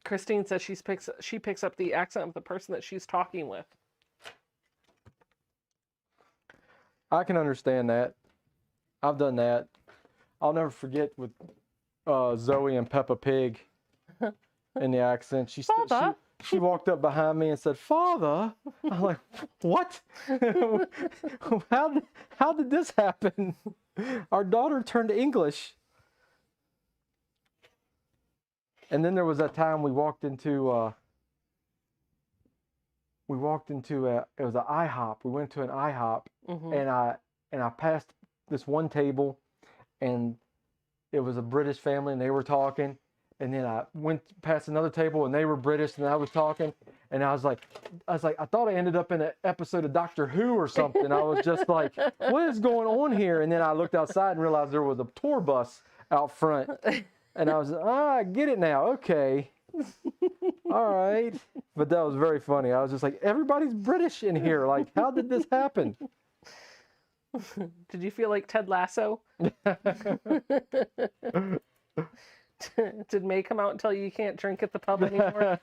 Speaker 1: Christine says she picks up the accent of the person that she's talking with.
Speaker 2: I can understand that. I've done that. I'll never forget with Zoe and Peppa Pig in the accent.
Speaker 1: Father?
Speaker 2: She walked up behind me and said, "Father." I'm like, "What? How did this happen?" Our daughter turned to English. And then there was that time we walked into it was an IHOP. We went to an IHOP,
Speaker 1: Mm-hmm.
Speaker 2: and I passed this one table, and it was a British family, and they were talking. And then I went past another table, and they were British, and I was talking, and I was like, I thought I ended up in an episode of Doctor Who or something. I was just like, what is going on here? And then I looked outside and realized there was a tour bus out front, and I was, I get it now. Okay, all right. But that was very funny. I was just like, everybody's British in here. Like, how did this happen?
Speaker 1: Did you feel like Ted Lasso? Did May come out and tell you you can't drink at the pub anymore?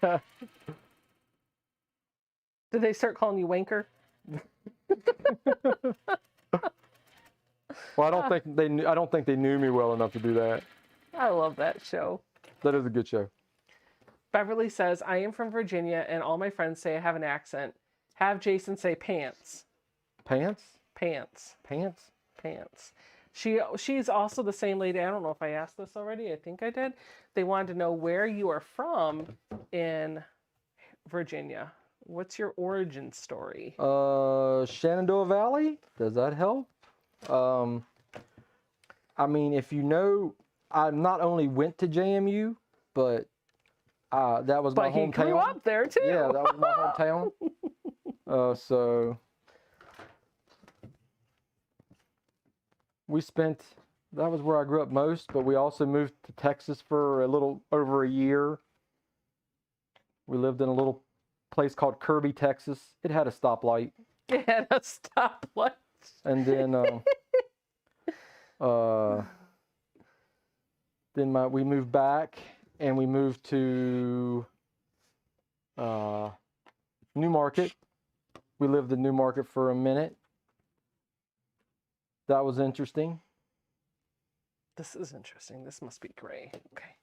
Speaker 1: Did they start calling you wanker?
Speaker 2: Well, I don't think they knew me well enough to do that.
Speaker 1: I love that show.
Speaker 2: That is a good show.
Speaker 1: Beverly says, I am from Virginia and all my friends say I have an accent. Have Jason say pants.
Speaker 2: Pants?
Speaker 1: Pants.
Speaker 2: Pants?
Speaker 1: Pants. She's also the same lady. I don't know if I asked this already. I think I did. They wanted to know where you are from in Virginia. What's your origin story?
Speaker 2: Shenandoah Valley. Does that help? I mean, if you know, I not only went to JMU, but that was my
Speaker 1: But he
Speaker 2: hometown.
Speaker 1: grew up there too.
Speaker 2: Yeah, that was my hometown. So we spent, that was where I grew up most, but we also moved to Texas for a little over a year. We lived in a little place called Kirby, Texas. It had a stoplight.
Speaker 1: It had a stoplight.
Speaker 2: And then we moved back and we moved to New Market. We lived in New Market for a minute. That was interesting.
Speaker 1: This is interesting. This must be gray. Okay.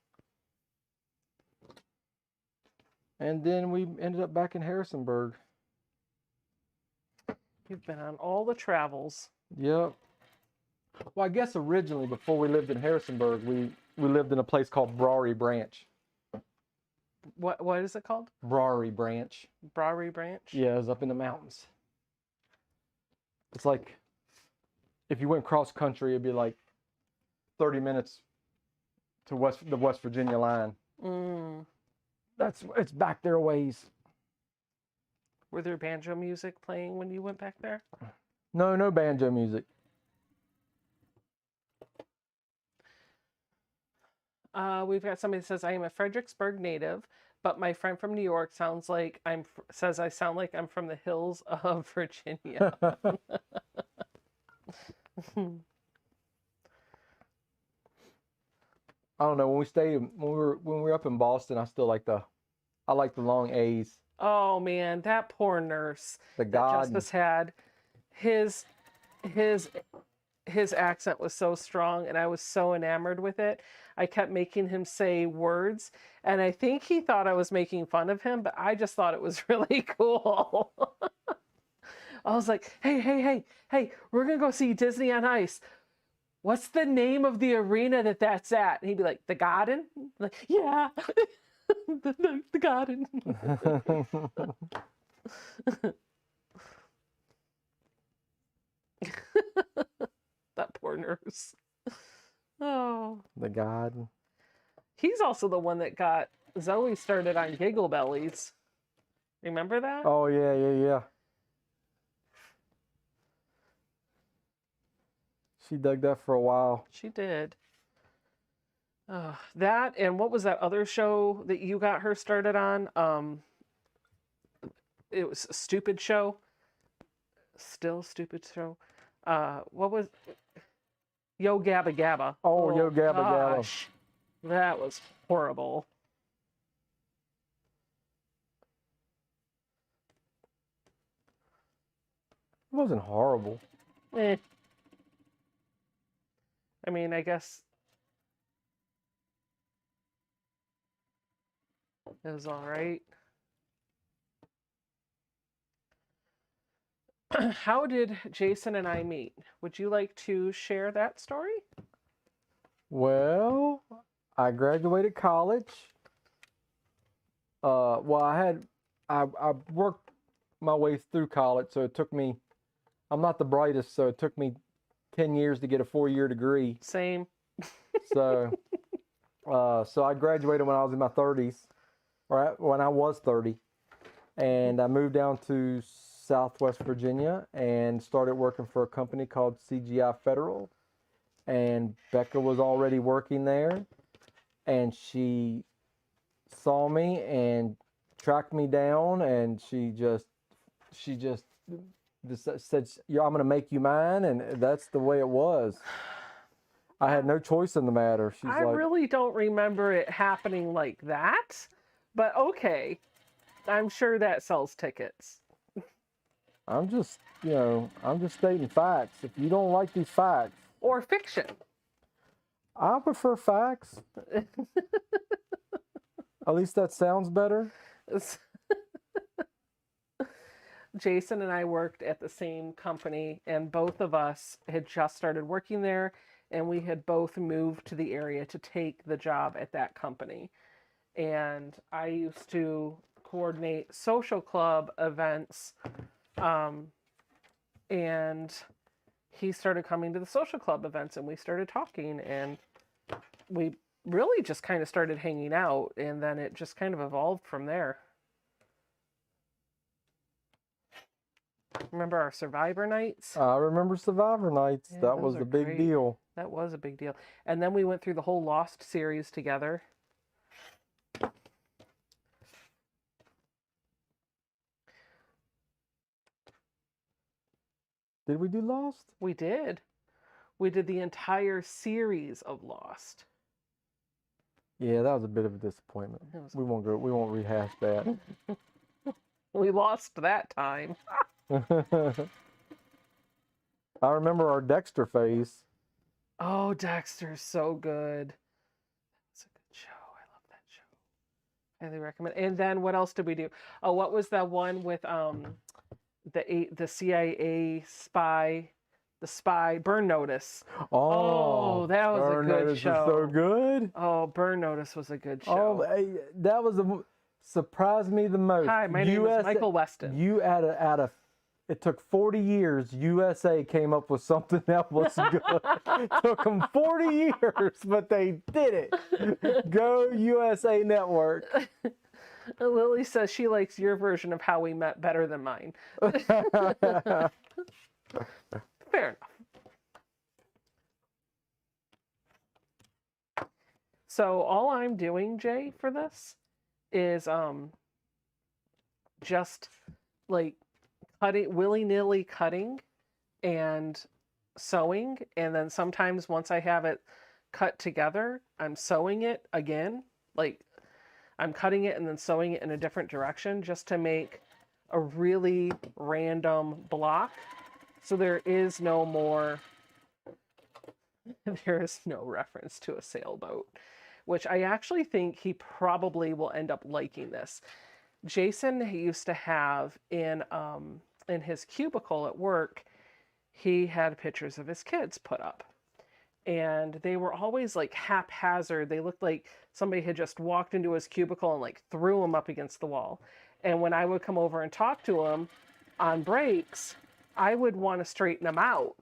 Speaker 2: And then we ended up back in Harrisonburg.
Speaker 1: You've been on all the travels.
Speaker 2: Yep. Well, I guess originally, before we lived in Harrisonburg, we lived in a place called Braury Branch.
Speaker 1: What is it called?
Speaker 2: Braury Branch.
Speaker 1: Braury Branch?
Speaker 2: Yeah, it was up in the mountains. It's like, if you went cross country, it'd be like 30 minutes to the West Virginia line.
Speaker 1: Mm.
Speaker 2: It's back there a ways.
Speaker 1: Were there banjo music playing when you went back there?
Speaker 2: No banjo music.
Speaker 1: We've got somebody that says, I am a Fredericksburg native, but my friend from New York says I sound like I'm from the hills of Virginia.
Speaker 2: I don't know. When we were up in Boston, I like the long A's.
Speaker 1: Oh man, that poor nurse
Speaker 2: The
Speaker 1: that
Speaker 2: God.
Speaker 1: Justice had. His accent was so strong and I was so enamored with it. I kept making him say words and I think he thought I was making fun of him, but I just thought it was really cool. I was like, hey, we're gonna go see Disney on Ice. What's the name of the arena that's at? And he'd be like, the Garden? I'm like, yeah, the Garden. That poor nurse. Oh.
Speaker 2: The God.
Speaker 1: He's also the one that got Zoe started on Giggle Bellies. Remember that?
Speaker 2: Oh, yeah. She dug that for a while.
Speaker 1: She did. That and what was that other show that you got her started on? It was a stupid show. Still stupid show. What was Yo Gabba Gabba?
Speaker 2: Oh, Yo Gabba Gabba.
Speaker 1: Gosh, that was horrible.
Speaker 2: It wasn't horrible.
Speaker 1: I mean, I guess it was all right. How did Jason and I meet? Would you like to share that story?
Speaker 2: Well, I graduated college. I worked my way through college, so it took me, I'm not the brightest, so it took me 10 years to get a 4-year degree.
Speaker 1: Same.
Speaker 2: So, so I graduated when I was in my 30s, or when I was 30, and I moved down to Southwest Virginia and started working for a company called CGI Federal. And Becca was already working there, and she saw me and tracked me down, and she just said, "Yeah, I'm going to make you mine," and that's the way it was. I had no choice in the matter.
Speaker 1: I really don't remember it happening like that, but okay. I'm sure that sells tickets.
Speaker 2: I'm just stating facts. If you don't like these facts.
Speaker 1: Or fiction.
Speaker 2: I prefer facts. At least that sounds better.
Speaker 1: Jason and I worked at the same company, and both of us had just started working there, and we had both moved to the area to take the job at that company. And I used to coordinate social club events, um, and he started coming to the social club events, and we started talking, and we really just kind of started hanging out, and then it just kind of evolved from there. Remember our Survivor nights?
Speaker 2: I remember Survivor nights.
Speaker 1: Yeah,
Speaker 2: That
Speaker 1: those
Speaker 2: was
Speaker 1: are
Speaker 2: the big
Speaker 1: great.
Speaker 2: deal.
Speaker 1: That was a big deal. And then we went through the whole Lost series together.
Speaker 2: Did we do Lost?
Speaker 1: We did. We did the entire series of Lost.
Speaker 2: Yeah, that was a bit of a disappointment.
Speaker 1: It was,
Speaker 2: We won't rehash that.
Speaker 1: we lost that time.
Speaker 2: I remember our Dexter phase.
Speaker 1: Oh, Dexter's so good. It's a good show. I love that show. Highly recommend. And then what else did we do? Oh, what was that one with the CIA spy, the spy Burn Notice? Oh, that was a
Speaker 2: Burn
Speaker 1: good
Speaker 2: Notice
Speaker 1: show.
Speaker 2: is so good.
Speaker 1: Oh, Burn Notice was a good
Speaker 2: Oh,
Speaker 1: show.
Speaker 2: hey, that was surprised me the most.
Speaker 1: Hi, my name is Michael Weston.
Speaker 2: It took 40 years. USA came up with something that was good. Took them 40 years, but they did it. Go USA Network.
Speaker 1: Lily says she likes your version of How We Met better than mine. Fair enough. So all I'm doing, Jay, for this is just like cutting, willy-nilly cutting and sewing, and then sometimes once I have it cut together, I'm sewing it again. Like I'm cutting it and then sewing it in a different direction just to make a really random block. So there is no reference to a sailboat, which I actually think he probably will end up liking this. Jason used to have in his cubicle at work, he had pictures of his kids put up. And they were always like haphazard. They looked like somebody had just walked into his cubicle and like threw them up against the wall. And when I would come over and talk to him on breaks, I would want to straighten them out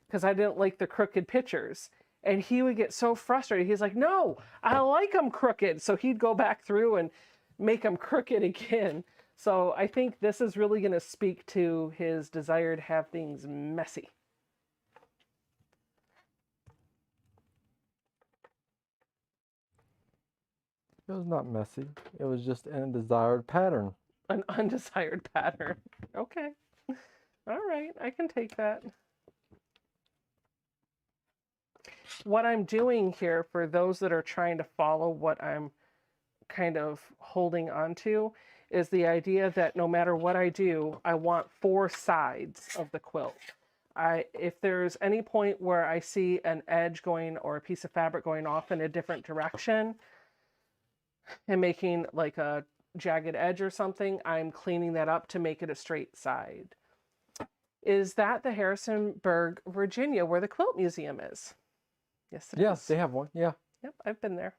Speaker 1: because I didn't like the crooked pictures. And he would get so frustrated. He's like, no, I like them crooked. So he'd go back through and make them crooked again. So I think this is really going to speak to his desire to have things messy.
Speaker 2: It was not messy. It was just an undesired pattern.
Speaker 1: An undesired pattern. Okay. All right, I can take that. What I'm doing here for those that are trying to follow what I'm kind of holding onto is the idea that no matter what I do, I want 4 sides of the quilt. If there's any point where I see an edge going or a piece of fabric going off in a different direction and making like a jagged edge or something, I'm cleaning that up to make it a straight side. Is that the Harrisonburg, Virginia, where the Quilt Museum is? Yes, it is.
Speaker 2: Yes, they have one. Yeah.
Speaker 1: Yep, I've been there.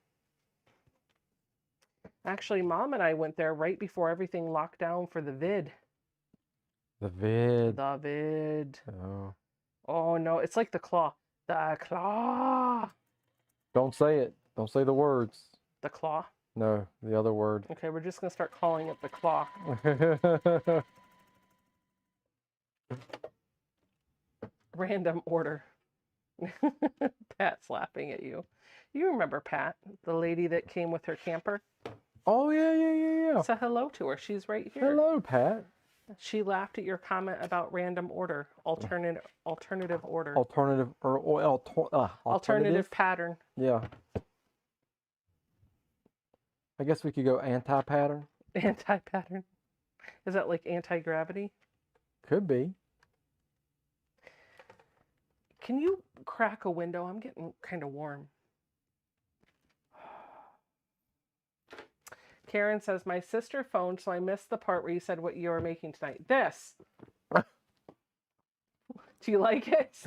Speaker 1: Actually, Mom and I went there right before everything locked down for the vid.
Speaker 2: The vid.
Speaker 1: The vid.
Speaker 2: Oh.
Speaker 1: Oh, no, it's like the claw. The claw.
Speaker 2: Don't say it. Don't say the words.
Speaker 1: The claw.
Speaker 2: No, the other word.
Speaker 1: Okay, we're just going to start calling it the claw. Random order. Pat's laughing at you. You remember Pat, the lady that came with her camper?
Speaker 2: Oh, yeah.
Speaker 1: Say hello to her. She's right here.
Speaker 2: Hello, Pat.
Speaker 1: She laughed at your comment about random order, alternative order.
Speaker 2: Alternative
Speaker 1: pattern.
Speaker 2: Yeah. I guess we could go anti-pattern.
Speaker 1: Anti-pattern. Is that like anti-gravity?
Speaker 2: Could be.
Speaker 1: Can you crack a window? I'm getting kind of warm. Karen says, my sister phoned, so I missed the part where you said what you were making tonight. This. Do you like it?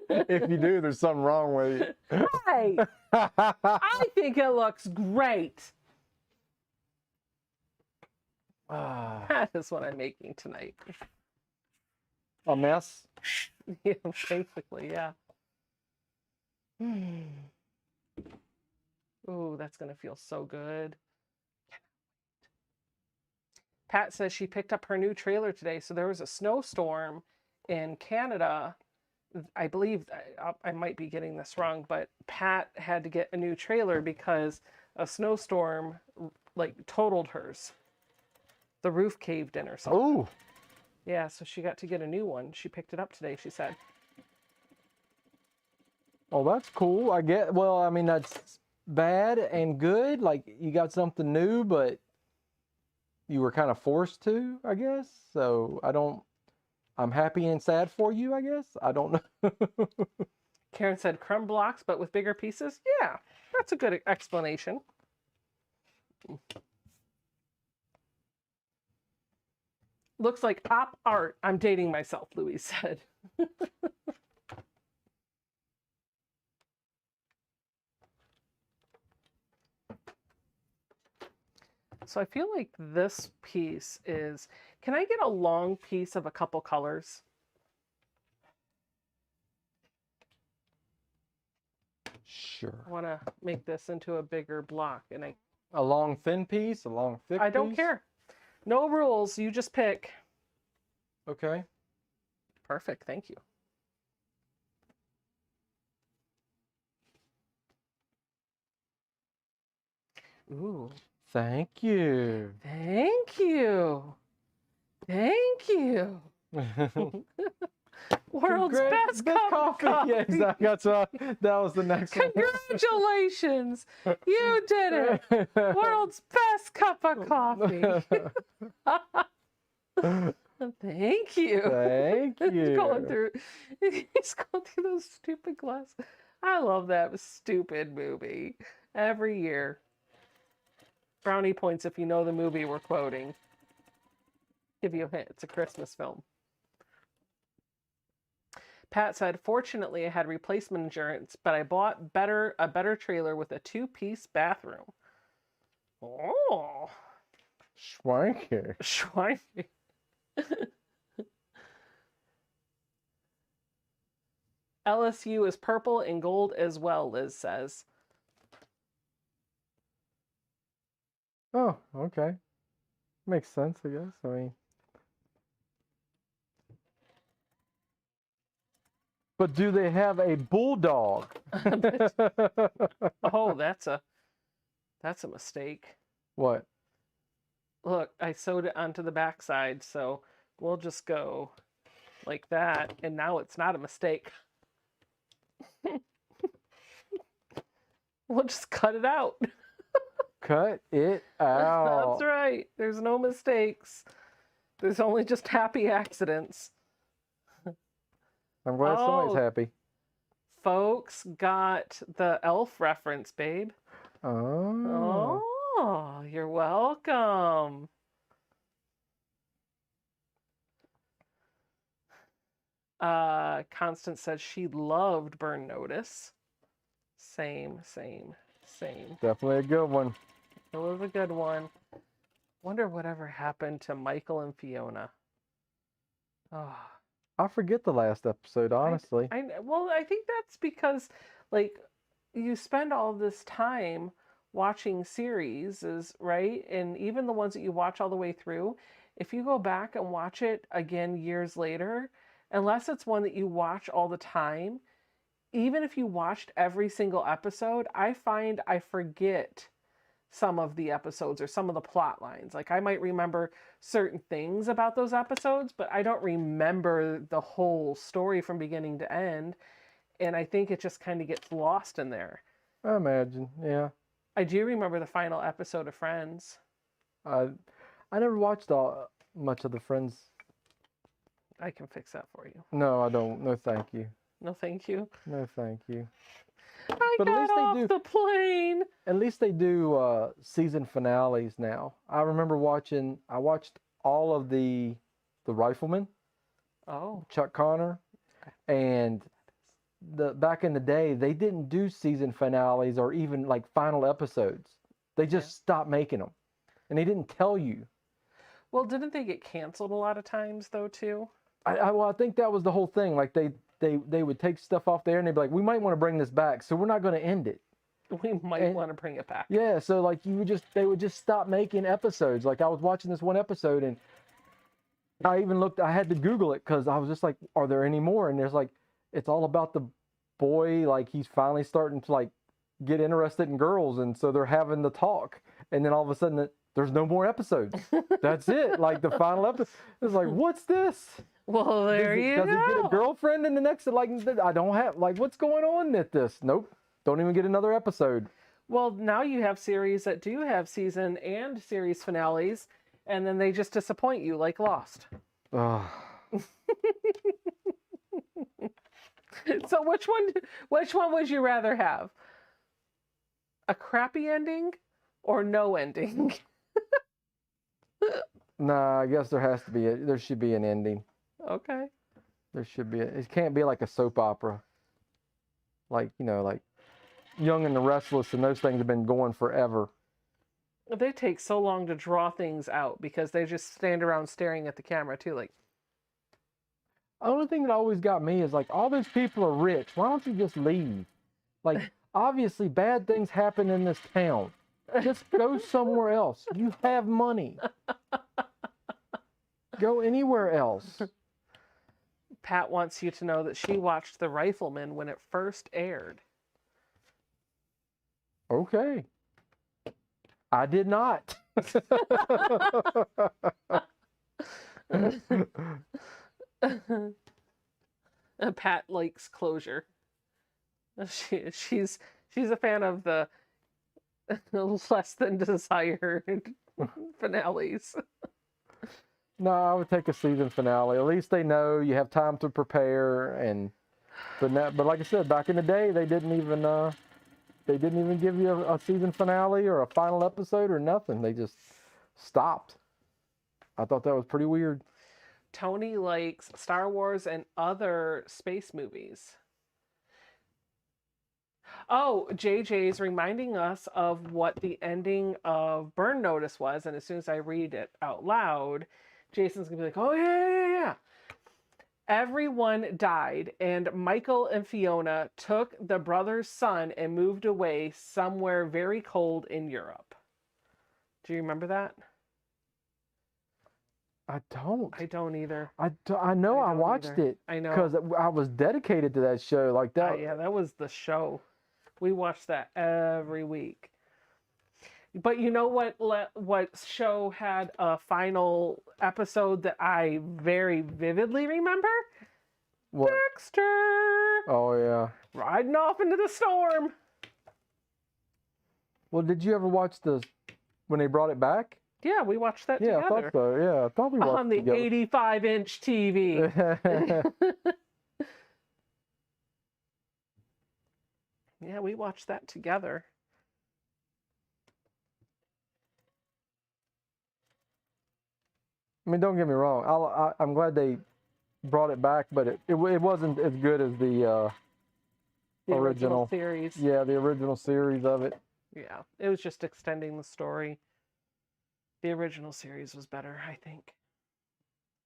Speaker 2: If you do, there's something wrong with you.
Speaker 1: Hey, I think it looks great. That is what I'm making tonight.
Speaker 2: A mess?
Speaker 1: Yeah, basically, yeah. Ooh, that's going to feel so good. Pat says she picked up her new trailer today. So there was a snowstorm in Canada. I believe, I might be getting this wrong, but Pat had to get a new trailer because a snowstorm like totaled hers. The roof caved in or something.
Speaker 2: Oh.
Speaker 1: Yeah, so she got to get a new one. She picked it up today, she said.
Speaker 2: Oh, that's cool. Well, I mean, that's bad and good. Like, you got something new, but you were kind of forced to, I guess. So I'm happy and sad for you, I guess. I don't know.
Speaker 1: Karen said crumb blocks, but with bigger pieces. Yeah, that's a good explanation. Looks like op art. I'm dating myself, Louise said. So I feel like this piece is, can I get a long piece of a couple colors?
Speaker 2: Sure.
Speaker 1: I want to make this into a bigger block. And
Speaker 2: A long thin piece, a long thick piece?
Speaker 1: I don't care. No rules. You just pick.
Speaker 2: Okay.
Speaker 1: Perfect. Thank you. Ooh.
Speaker 2: Thank you.
Speaker 1: Thank you. Thank you. World's best cup of coffee.
Speaker 2: Yeah, exactly. That was the next one.
Speaker 1: Congratulations. You did it. World's best cup of coffee. Thank you.
Speaker 2: Thank you.
Speaker 1: He's going through those stupid glasses. I love that stupid movie. Every year. Brownie points if you know the movie we're quoting. Give you a hint. It's a Christmas film. Pat said, fortunately, I had replacement insurance, but I bought a better trailer with a 2-piece bathroom. Oh.
Speaker 2: Schwanky.
Speaker 1: Schwanky. LSU is purple and gold as well, Liz says.
Speaker 2: Oh, okay. Makes sense, I guess. I mean, but do they have a bulldog?
Speaker 1: Oh, that's a mistake.
Speaker 2: What?
Speaker 1: Look, I sewed it onto the backside, so we'll just go like that, and now it's not a mistake. We'll just cut it out.
Speaker 2: Cut it out.
Speaker 1: That's right. There's no mistakes. There's only just happy accidents.
Speaker 2: I'm glad somebody's happy.
Speaker 1: Folks got the elf reference, babe.
Speaker 2: Oh.
Speaker 1: Oh, you're welcome. Constance says she loved Burn Notice. Same.
Speaker 2: Definitely a good one.
Speaker 1: It was a good one. Wonder whatever happened to Michael and Fiona. Oh.
Speaker 2: I forget the last episode, honestly.
Speaker 1: Well, I think that's because, like, you spend all this time watching series, right? And even the ones that you watch all the way through, if you go back and watch it again years later, unless it's one that you watch all the time, even if you watched every single episode, I find I forget some of the episodes or some of the plot lines. Like, I might remember certain things about those episodes, but I don't remember the whole story from beginning to end. And I think it just kind of gets lost in there.
Speaker 2: I imagine, yeah.
Speaker 1: I do remember the final episode of Friends.
Speaker 2: I never watched much of the Friends.
Speaker 1: I can fix that for you.
Speaker 2: No, I don't. No, thank you.
Speaker 1: No, thank you.
Speaker 2: No, thank you.
Speaker 1: I
Speaker 2: But
Speaker 1: got off the plane.
Speaker 2: at least they do season finales now. I remember I watched all of the Rifleman,
Speaker 1: Oh,
Speaker 2: Chuck Connor, and back in the day they didn't do season finales or even like final episodes. They just stopped making them, and they didn't tell you.
Speaker 1: well, didn't they get canceled a lot of times though too?
Speaker 2: Well, I think that was the whole thing. Like they would take stuff off there and they'd be like, we might want to bring this back, so we're not going to end it.
Speaker 1: We might want to bring it back.
Speaker 2: Yeah, so like they would just stop making episodes. Like I was watching this one episode and I had to Google it because I was just like, are there any more? And there's like, it's all about the boy, like he's finally starting to like get interested in girls, and so they're having the talk, and then all of a sudden there's no more episodes. That's it. Like the final episode, it's like, what's this?
Speaker 1: Well, there you go.
Speaker 2: Does he get a girlfriend in the next? Like, I don't have. Like, what's going on at this? Nope. Don't even get another episode.
Speaker 1: Well, now you have series that do have season and series finales, and then they just disappoint you, like Lost.
Speaker 2: Ugh.
Speaker 1: So which one would you rather have? A crappy ending or no ending?
Speaker 2: Nah, I guess there should be an ending.
Speaker 1: Okay.
Speaker 2: There should be. It can't be like a soap opera. Like, like Young and the Restless, and those things have been going forever.
Speaker 1: They take so long to draw things out because they just stand around staring at the camera too, like.
Speaker 2: The only thing that always got me is like, all those people are rich. Why don't you just leave? Like, obviously bad things happen in this town. Just go somewhere else. You have money. Go anywhere else.
Speaker 1: Pat wants you to know that she watched The Rifleman when it first aired.
Speaker 2: Okay. I did not.
Speaker 1: Pat likes closure. She's a fan of the less than desired finales.
Speaker 2: No, I would take a season finale. At least they know you have time to prepare, but like I said, back in the day, they didn't even give you a season finale or a final episode or nothing. They just stopped. I thought that was pretty weird.
Speaker 1: Tony likes Star Wars and other space movies. Oh, JJ's reminding us of what the ending of Burn Notice was, and as soon as I read it out loud, Jason's gonna be like, oh yeah. Everyone died, and Michael and Fiona took the brother's son and moved away somewhere very cold in Europe. Do you remember that?
Speaker 2: I don't.
Speaker 1: I don't either.
Speaker 2: I know I watched it.
Speaker 1: I know.
Speaker 2: Because I was dedicated to that show like that.
Speaker 1: Yeah, that was the show. We watched that every week. But you know what show had a final episode that I very vividly remember?
Speaker 2: What?
Speaker 1: Dexter!
Speaker 2: Oh, yeah.
Speaker 1: Riding off into the storm.
Speaker 2: Well, did you ever watch when they brought it back?
Speaker 1: Yeah, we watched that
Speaker 2: Yeah,
Speaker 1: together.
Speaker 2: I thought so. Yeah, I thought we watched
Speaker 1: on the
Speaker 2: it together.
Speaker 1: 85-inch TV. Yeah, we watched that together.
Speaker 2: I mean, don't get me wrong. I'm glad they brought it back, but it wasn't as good as the original
Speaker 1: series.
Speaker 2: Yeah, the original series of it.
Speaker 1: Yeah, it was just extending the story. The original series was better, I think.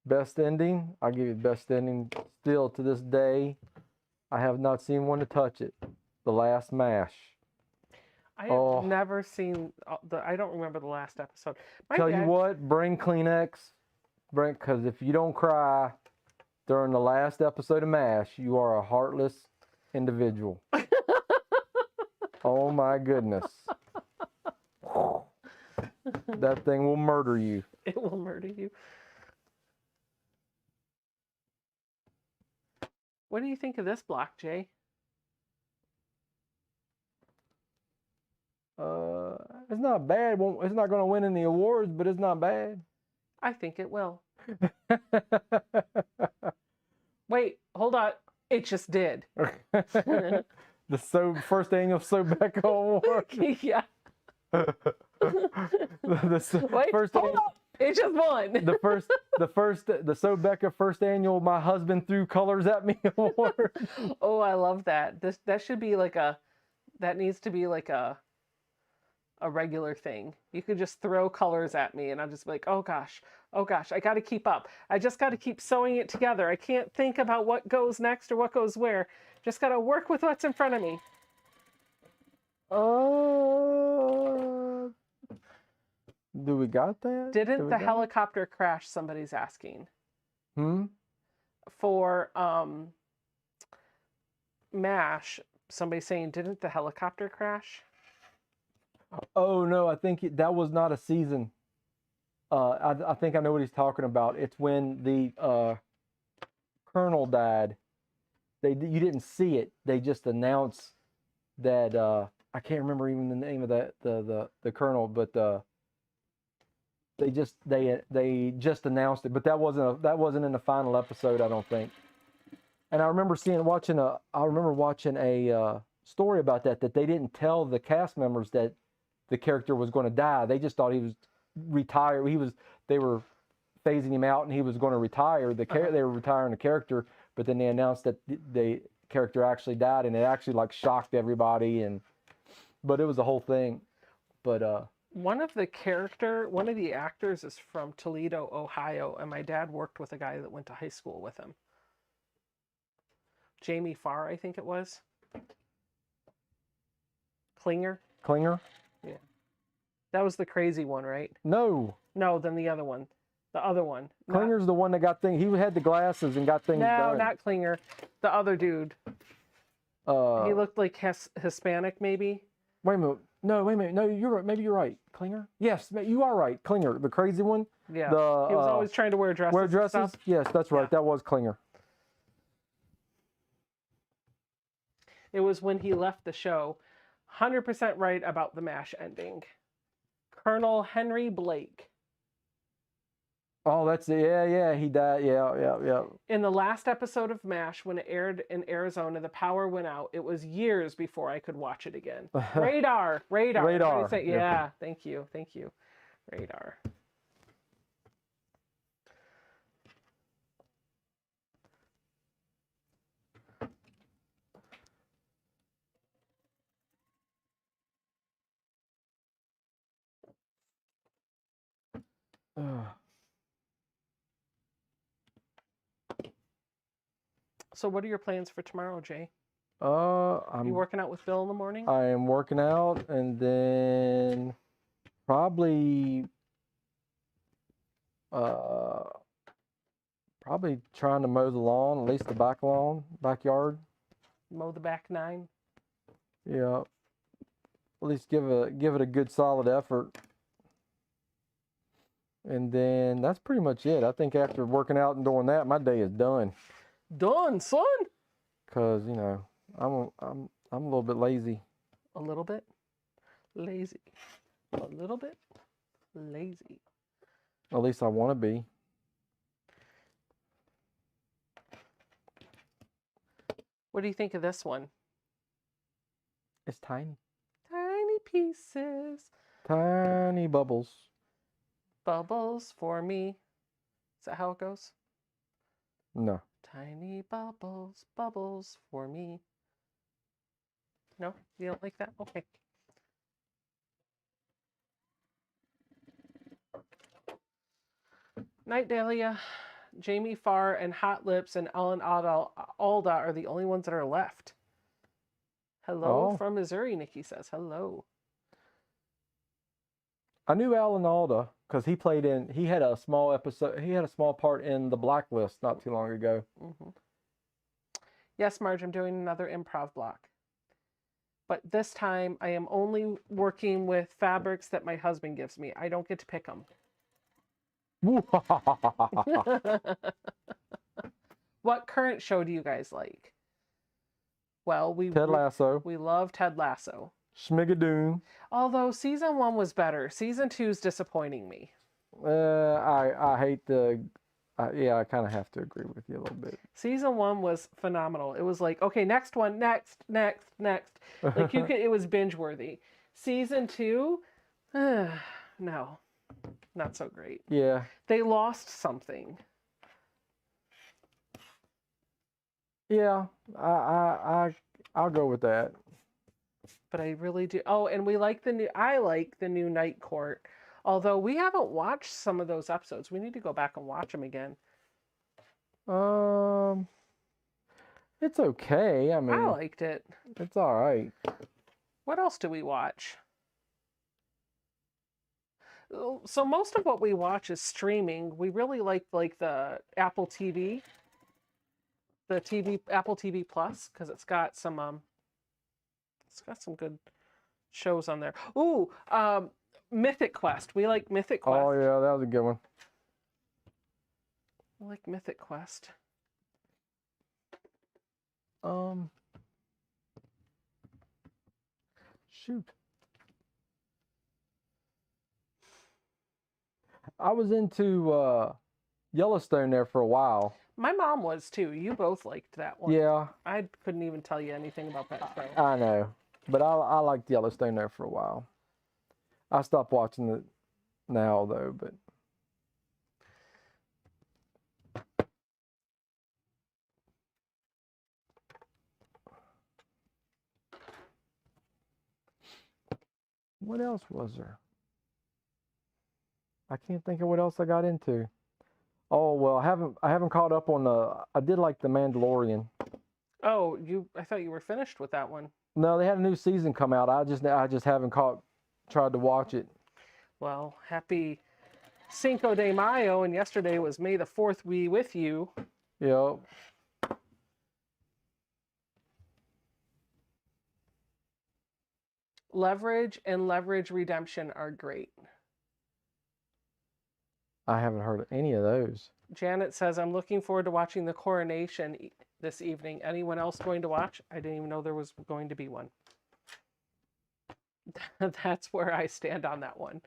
Speaker 2: Best ending? I'll give you best ending still to this day. I have not seen one to touch it. The Last MASH.
Speaker 1: I have never seen I don't remember the last episode.
Speaker 2: Tell you what, bring Kleenex. Because if you don't cry during the last episode of MASH, you are a heartless individual. Oh my goodness. That thing will murder you.
Speaker 1: It will murder you. What do you think of this block, Jay?
Speaker 2: It's not bad. It's not going to win any awards, but it's not bad.
Speaker 1: I think it will. Wait, hold on. It just did.
Speaker 2: first annual Becca Award.
Speaker 1: Yeah. Wait,
Speaker 2: First
Speaker 1: hold up. It's just one.
Speaker 2: the Becca first annual My Husband Threw Colors at Me Award.
Speaker 1: Oh, I love that. That should be like that needs to be like a regular thing. You could just throw colors at me and I'm just like, oh gosh, I got to keep up. I just got to keep sewing it together. I can't think about what goes next or what goes where. Just got to work with what's in front of me.
Speaker 2: Do we got that?
Speaker 1: Didn't the helicopter crash? Somebody's asking. For MASH, somebody's saying, didn't the helicopter crash?
Speaker 2: Oh no, I think that was not a season. I think I know what he's talking about. It's when the colonel died. You didn't see it. They just announced that I can't remember even the name of the colonel, but they just announced it. But that wasn't in the final episode, I don't think. And I remember watching a story about that they didn't tell the cast members that the character was going to die. They just thought he was retired. They were phasing him out and he was going to retire. They were retiring the character, but then they announced that the character actually died, and it actually like shocked everybody. But it was a whole thing. But
Speaker 1: one of the actors is from Toledo, Ohio, and my dad worked with a guy that went to high school with him. Jamie Farr, I think it was. Klinger. Yeah. That was the crazy one, right?
Speaker 2: No,
Speaker 1: then the other one. The other one.
Speaker 2: Klinger's the one that got things. He had the glasses and got things done. No,
Speaker 1: not Klinger. The other dude. He looked like Hispanic, maybe.
Speaker 2: Wait a minute. No, you're right. Maybe you're right. Klinger? Yes, you are right. Klinger, the crazy one.
Speaker 1: Yeah. He was always trying to wear dresses.
Speaker 2: Wear dresses? Yes, that's right. Yeah. That was Klinger.
Speaker 1: It was when he left the show. 100% right about the MASH ending. Colonel Henry Blake.
Speaker 2: Oh, that's it. Yeah, he died. Yeah.
Speaker 1: In the last episode of MASH, when it aired in Arizona, the power went out. It was years before I could watch it again. Radar. Yeah, thank you. Radar. So what are your plans for tomorrow, Jay?
Speaker 2: I'm
Speaker 1: you working out with Bill in the morning?
Speaker 2: I am working out, and then probably trying to mow the lawn, at least the backyard.
Speaker 1: Mow the back 9?
Speaker 2: Yeah. At least give it a good solid effort. And then that's pretty much it. I think after working out and doing that, my day is done.
Speaker 1: Done, son.
Speaker 2: Cause I'm a little bit lazy.
Speaker 1: A little bit lazy. A little bit lazy.
Speaker 2: At least I want to be.
Speaker 1: What do you think of this one?
Speaker 2: It's tiny.
Speaker 1: Tiny pieces.
Speaker 2: Tiny bubbles.
Speaker 1: Bubbles for me. Is that how it goes?
Speaker 2: No.
Speaker 1: Tiny bubbles, bubbles for me. No? You don't like that? Okay. Night, Dahlia. Jamie Farr and Hot Lips and Ellen Alda are the only ones that are left. Hello from Missouri, Nikki says. Hello.
Speaker 2: I knew Alan Alda because he had a small part in The Blacklist not too long ago.
Speaker 1: Mm-hmm. Yes, Marge, I'm doing another improv block. But this time I am only working with fabrics that my husband gives me. I don't get to pick them. What current show do you guys like? Well,
Speaker 2: Ted Lasso.
Speaker 1: We love Ted Lasso.
Speaker 2: Schmigadoon.
Speaker 1: Although season 1 was better. Season 2 is disappointing me.
Speaker 2: I hate the Yeah, I kind of have to agree with you a little bit.
Speaker 1: Season 1 was phenomenal. It was like, okay, next one, next, next, next. Like it was binge worthy. Season 2, no, not so great.
Speaker 2: Yeah.
Speaker 1: They lost something.
Speaker 2: Yeah, I'll go with that.
Speaker 1: But I really do. Oh, and I like the new Night Court. Although we haven't watched some of those episodes. We need to go back and watch them again.
Speaker 2: Um, it's okay. I
Speaker 1: I
Speaker 2: mean,
Speaker 1: liked it.
Speaker 2: it's all right.
Speaker 1: What else do we watch? So most of what we watch is streaming. We really like the Apple TV, Apple TV Plus, because it's got some good shows on there. Ooh, Mythic Quest. We like Mythic Quest.
Speaker 2: Oh yeah, that was a good one.
Speaker 1: I like Mythic Quest.
Speaker 2: Shoot. I was into Yellowstone there for a while.
Speaker 1: My mom was too. You both liked that one.
Speaker 2: Yeah,
Speaker 1: I couldn't even tell you anything about that show.
Speaker 2: I know, but I liked Yellowstone there for a while. I stopped watching it now though, but what else was there? I can't think of what else I got into. Oh well, I haven't caught up on I did like The Mandalorian.
Speaker 1: Oh, I thought you were finished with that one.
Speaker 2: No, they had a new season come out. I just haven't tried to watch it.
Speaker 1: Well, happy Cinco de Mayo, and yesterday was May the 4th be with you.
Speaker 2: Yep.
Speaker 1: Leverage and Leverage Redemption are great.
Speaker 2: I haven't heard of any of those.
Speaker 1: Janet says, I'm looking forward to watching the coronation this evening. Anyone else going to watch? I didn't even know there was going to be one. That's where I stand on that one.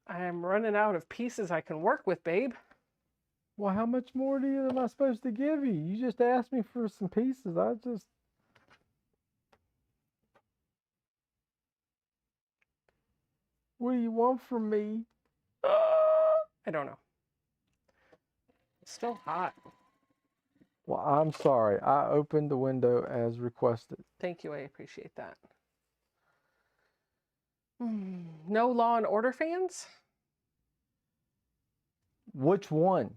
Speaker 1: I'm running out of pieces I can work with, babe.
Speaker 2: Well, how much more am I supposed to give you? You just asked me for some pieces. What do you want from me?
Speaker 1: I don't know. It's still hot.
Speaker 2: Well, I'm sorry. I opened the window as requested.
Speaker 1: Thank you. I appreciate that. No Law and Order fans?
Speaker 2: Which one?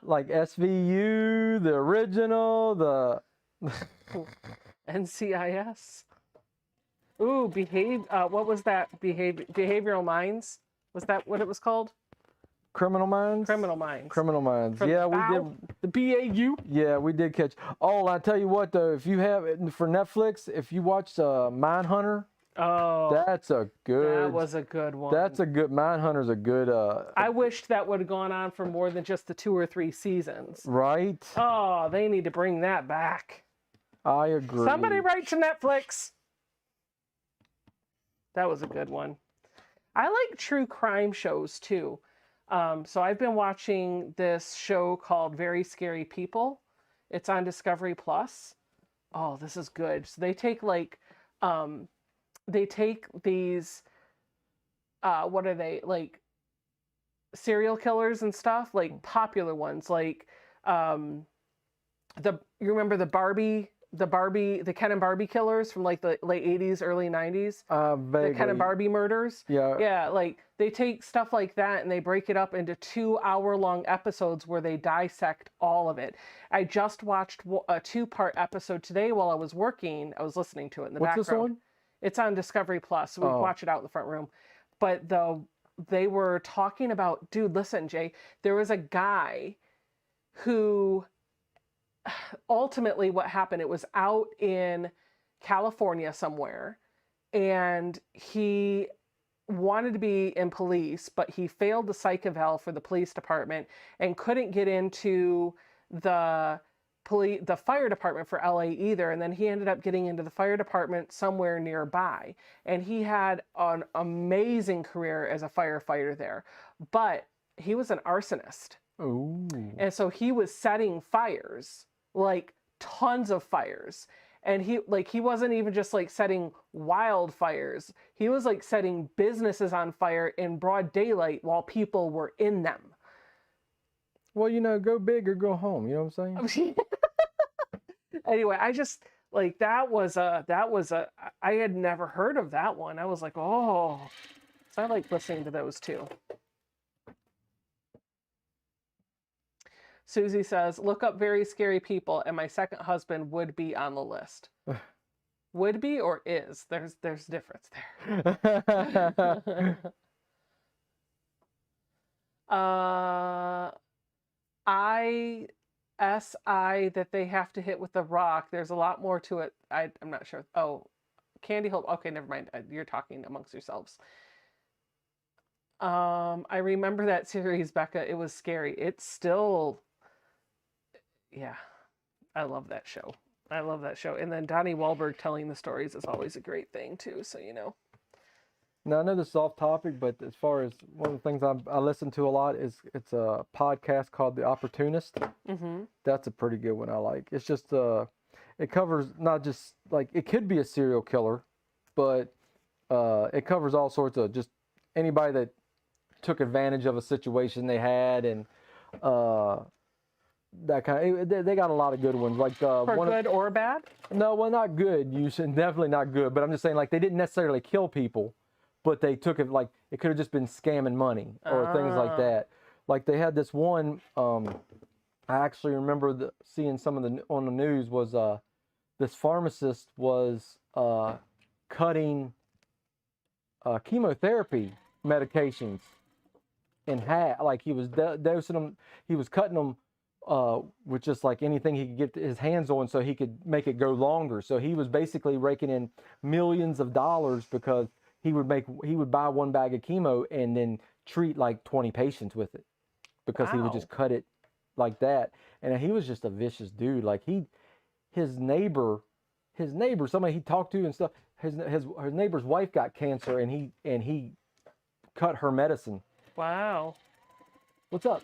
Speaker 2: Like SVU, the original, the
Speaker 1: NCIS? Ooh, what was that? Behavioral Minds? Was that what it was called?
Speaker 2: Criminal Minds?
Speaker 1: Criminal Minds.
Speaker 2: Criminal Minds.
Speaker 1: From
Speaker 2: Yeah, we did.
Speaker 1: The BAU?
Speaker 2: Yeah, we did catch. Oh, I tell you what though, if you have for Netflix, if you watch Mindhunter,
Speaker 1: oh,
Speaker 2: that's a good.
Speaker 1: That was a good one.
Speaker 2: That's a good. Mindhunter's a good.
Speaker 1: I wished that would have gone on for more than just the 2 or 3 seasons.
Speaker 2: Right.
Speaker 1: Oh, they need to bring that back.
Speaker 2: I agree.
Speaker 1: Somebody write to Netflix. That was a good one. I like true crime shows too. So I've been watching this show called Very Scary People. It's on Discovery Plus. Oh, this is good. So they take these, what are they, like serial killers and stuff, like popular ones, like you remember the Ken and Barbie killers from like the late 80s, early 90s?
Speaker 2: Vaguely.
Speaker 1: The Ken and Barbie murders?
Speaker 2: Yeah.
Speaker 1: Yeah, like they take stuff like that and they break it up into 2-hour-long episodes where they dissect all of it. I just watched a 2-part episode today while I was working. I was listening to it in the background.
Speaker 2: What's this one?
Speaker 1: It's on Discovery Plus, so we can watch it out in the front room. But they were talking about, dude, listen, Jay, there was a guy who ultimately what happened, it was out in California somewhere, and he wanted to be in police, but he failed the psych eval for the police department and couldn't get into the the fire department for LA either. And then he ended up getting into the fire department somewhere nearby. And he had an amazing career as a firefighter there. But he was an arsonist.
Speaker 2: Ooh.
Speaker 1: And so he was setting fires, like tons of fires. And he wasn't even just like setting wildfires. He was like setting businesses on fire in broad daylight while people were in them.
Speaker 2: Well, go big or go home. You know what I'm saying?
Speaker 1: Anyway, I just like that was a I had never heard of that one. I was like, oh. So I like listening to those too. Susie says, look up very scary people, and my second husband would be on the list. Would be or is? There's difference there. ISI that they have to hit with the rock. There's a lot more to it. I'm not sure. Oh, Candy Hope. Okay, never mind. You're talking amongst yourselves. I remember that series, Becca. It was scary. It's still, yeah. I love that show. I love that show. And then Donnie Wahlberg telling the stories is always a great thing too. So
Speaker 2: Now I know this is off topic, but as far as one of the things I listen to a lot is it's a podcast called The Opportunist.
Speaker 1: Mm-hmm.
Speaker 2: That's a pretty good one I like. It's just it covers not just like it could be a serial killer, but it covers all sorts of just anybody that took advantage of a situation they had and that kind of, they got a lot of good ones like
Speaker 1: For good or bad?
Speaker 2: No, well, not good. You should definitely not good. But I'm just saying, like, they didn't necessarily kill people, but they took it like it could have just been scamming money or things like that. Like they had this one. I actually remember seeing some of the on the news was this pharmacist was cutting chemotherapy medications in half. Like he was dosing them. He was cutting them. With just like anything he could get his hands on so he could make it go longer. So he was basically raking in millions of dollars because he would buy one bag of chemo and then treat like 20 patients with it because he would just cut it like that. And he was just a vicious dude. Like his neighbor, somebody he talked to and stuff, his neighbor's wife got cancer and he cut her medicine.
Speaker 1: Wow.
Speaker 2: What's up?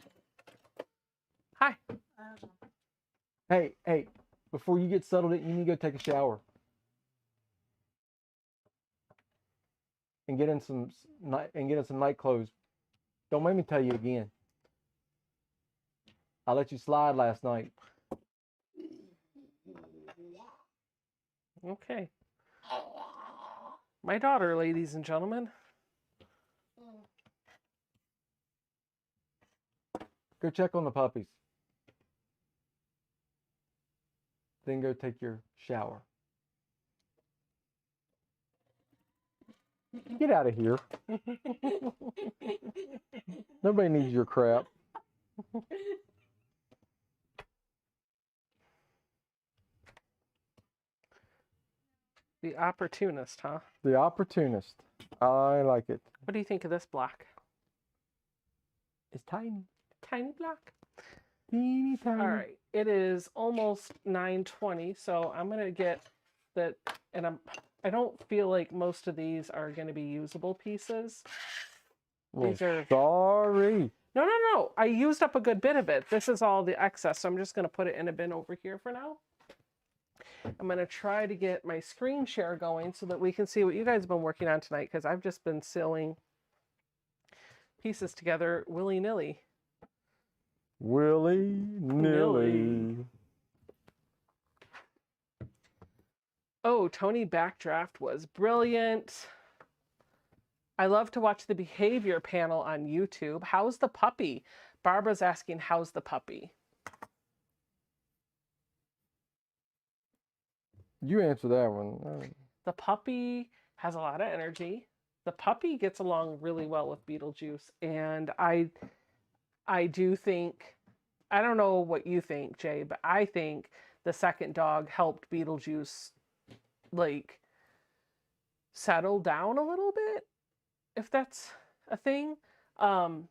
Speaker 1: Hi.
Speaker 2: Hey, before you get settled, you need to go take a shower. And get in some night clothes. Don't make me tell you again. I let you slide last night.
Speaker 1: Okay. My daughter, ladies and gentlemen.
Speaker 2: Go check on the puppies. Then go take your shower. Get out of here. Nobody needs your crap.
Speaker 1: The Opportunist, huh?
Speaker 2: The Opportunist. I like it.
Speaker 1: What do you think of this block?
Speaker 2: It's tiny.
Speaker 1: Tiny block.
Speaker 2: Teeny tiny.
Speaker 1: All right. It is almost 9:20, so I'm going to get that, and I don't feel like most of these are going to be usable pieces.
Speaker 2: Well,
Speaker 1: These are...
Speaker 2: Sorry.
Speaker 1: No. I used up a good bit of it. This is all the excess, so I'm just going to put it in a bin over here for now. I'm going to try to get my screen share going so that we can see what you guys have been working on tonight, because I've just been sewing pieces together willy-nilly.
Speaker 2: Willy-nilly.
Speaker 1: Oh, Tony Backdraft was brilliant. I love to watch the behavior panel on YouTube. How's the puppy? Barbara's asking, how's the puppy?
Speaker 2: You answer that one.
Speaker 1: The puppy has a lot of energy. The puppy gets along really well with Beetlejuice. And I do think, I don't know what you think, Jay, but I think the second dog helped Beetlejuice, like, settle down a little bit, if that's a thing. Um,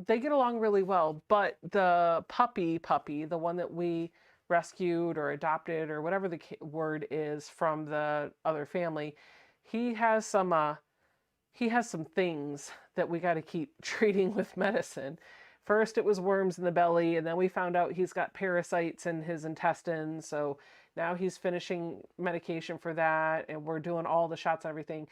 Speaker 1: they get along really well, but the puppy, the one that we rescued or adopted or whatever the word is from the other family, he has some things that we got to keep treating with medicine. First, it was worms in the belly, and then we found out he's got parasites in his intestines. So now he's finishing medication for that, and we're doing all the shots and everything.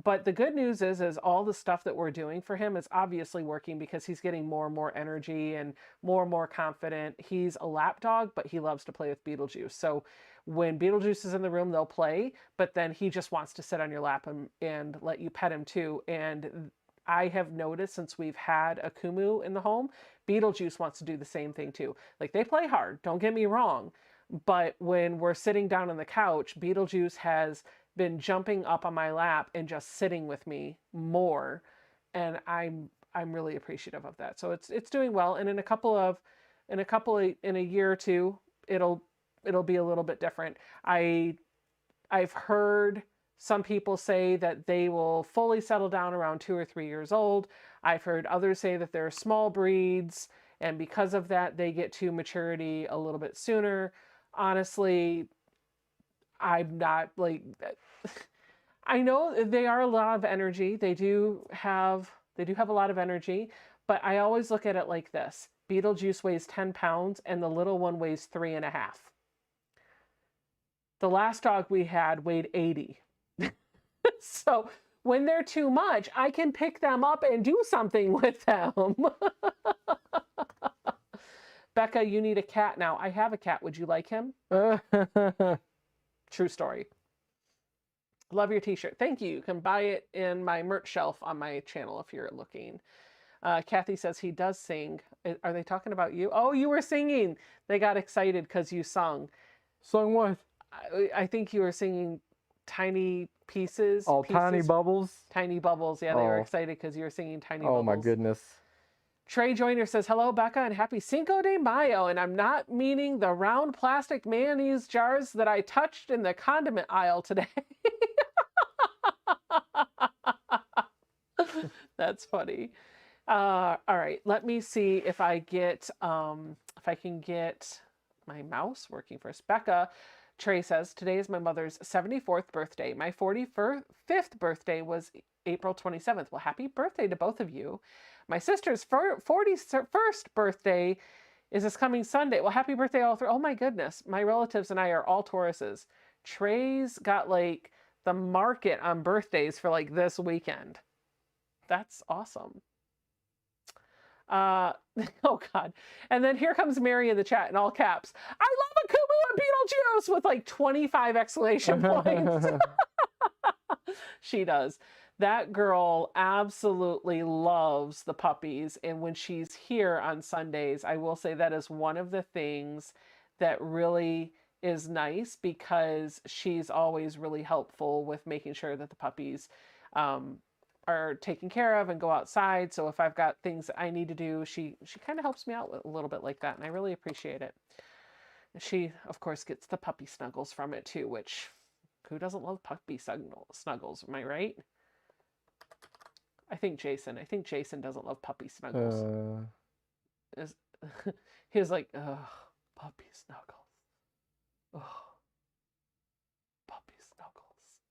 Speaker 1: But the good news is all the stuff that we're doing for him is obviously working because he's getting more and more energy and more confident. He's a lap dog, but he loves to play with Beetlejuice. So when Beetlejuice is in the room, they'll play, but then he just wants to sit on your lap and let you pet him too. And I have noticed since we've had a Kumu in the home, Beetlejuice wants to do the same thing too. Like they play hard, don't get me wrong, but when we're sitting down on the couch, Beetlejuice has been jumping up on my lap and just sitting with me more, and I'm really appreciative of that. So it's doing well, and in a year or two, it'll be a little bit different. I've heard some people say that they will fully settle down around 2 or 3 years old. I've heard others say that they're small breeds, and because of that, they get to maturity a little bit sooner. Honestly, I'm not like, I know they are a lot of energy. They do have a lot of energy, but I always look at it like this. Beetlejuice weighs 10 pounds and the little one weighs 3.5. The last dog we had weighed 80. So when they're too much, I can pick them up and do something with them. Becca, you need a cat now. I have a cat. Would you like him? True story. Love your t-shirt. Thank you. You can buy it in my merch shelf on my channel if you're looking. Kathy says he does sing. Are they talking about you? Oh, you were singing. They got excited because you sung.
Speaker 2: Sung what?
Speaker 1: I think you were singing Tiny Pieces.
Speaker 2: Oh, Tiny Bubbles?
Speaker 1: Tiny Bubbles. Yeah, they were excited because you were singing Tiny Bubbles.
Speaker 2: Oh, my goodness.
Speaker 1: Trey Joyner says, hello, Becca, and happy Cinco de Mayo. And I'm not meaning the round plastic mayonnaise jars that I touched in the condiment aisle today. That's funny. All right, let me see if I can get my mouse working first. Becca, Trey says, today is my mother's 74th birthday. My 45th birthday was April 27th. Well, happy birthday to both of you. My sister's 41st birthday is this coming Sunday. Well, happy birthday all three. Oh my goodness. My relatives and I are all Tauruses. Trey's got like the market on birthdays for like this weekend. That's awesome. Oh God. And then here comes Mary in the chat in all caps. I love a Kumu and Beetlejuice with like 25 exclamation points. She does. That girl absolutely loves the puppies. And when she's here on Sundays, I will say that is one of the things that really is nice because she's always really helpful with making sure that the puppies are taken care of and go outside. So if I've got things that I need to do, she kind of helps me out with a little bit like that. And I really appreciate it. She, of course, gets the puppy snuggles from it too, which who doesn't love puppy snuggles? Am I right? I think Jason doesn't love puppy snuggles. He was like, ugh, puppy snuggles. Ugh, puppy snuggles.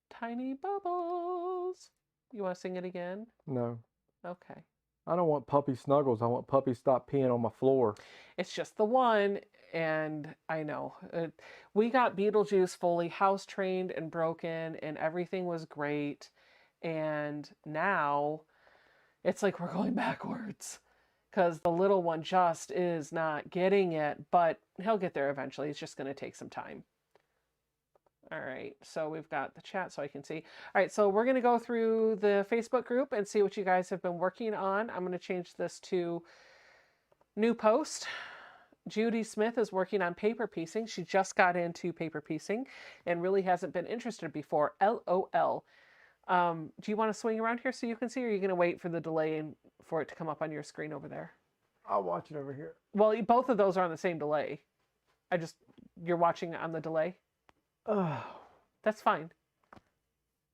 Speaker 1: Tiny Bubbles. You want to sing it again?
Speaker 2: No.
Speaker 1: Okay.
Speaker 2: I don't want puppy snuggles. I want puppy stop peeing on my floor.
Speaker 1: It's just the one, and I know. We got Beetlejuice fully house trained and broken, and everything was great. And now it's like we're going backwards because the little one just is not getting it, but he'll get there eventually. It's just going to take some time. All right, so we've got the chat so I can see. All right, so we're going to go through the Facebook group and see what you guys have been working on. I'm going to change this to new post. Judy Smith is working on paper piecing. She just got into paper piecing and really hasn't been interested before. LOL. Do you want to swing around here so you can see, or are you going to wait for the delay and for it to come up on your screen over there?
Speaker 2: I'll watch it over here.
Speaker 1: Well, both of those are on the same delay. You're watching on the delay? That's fine.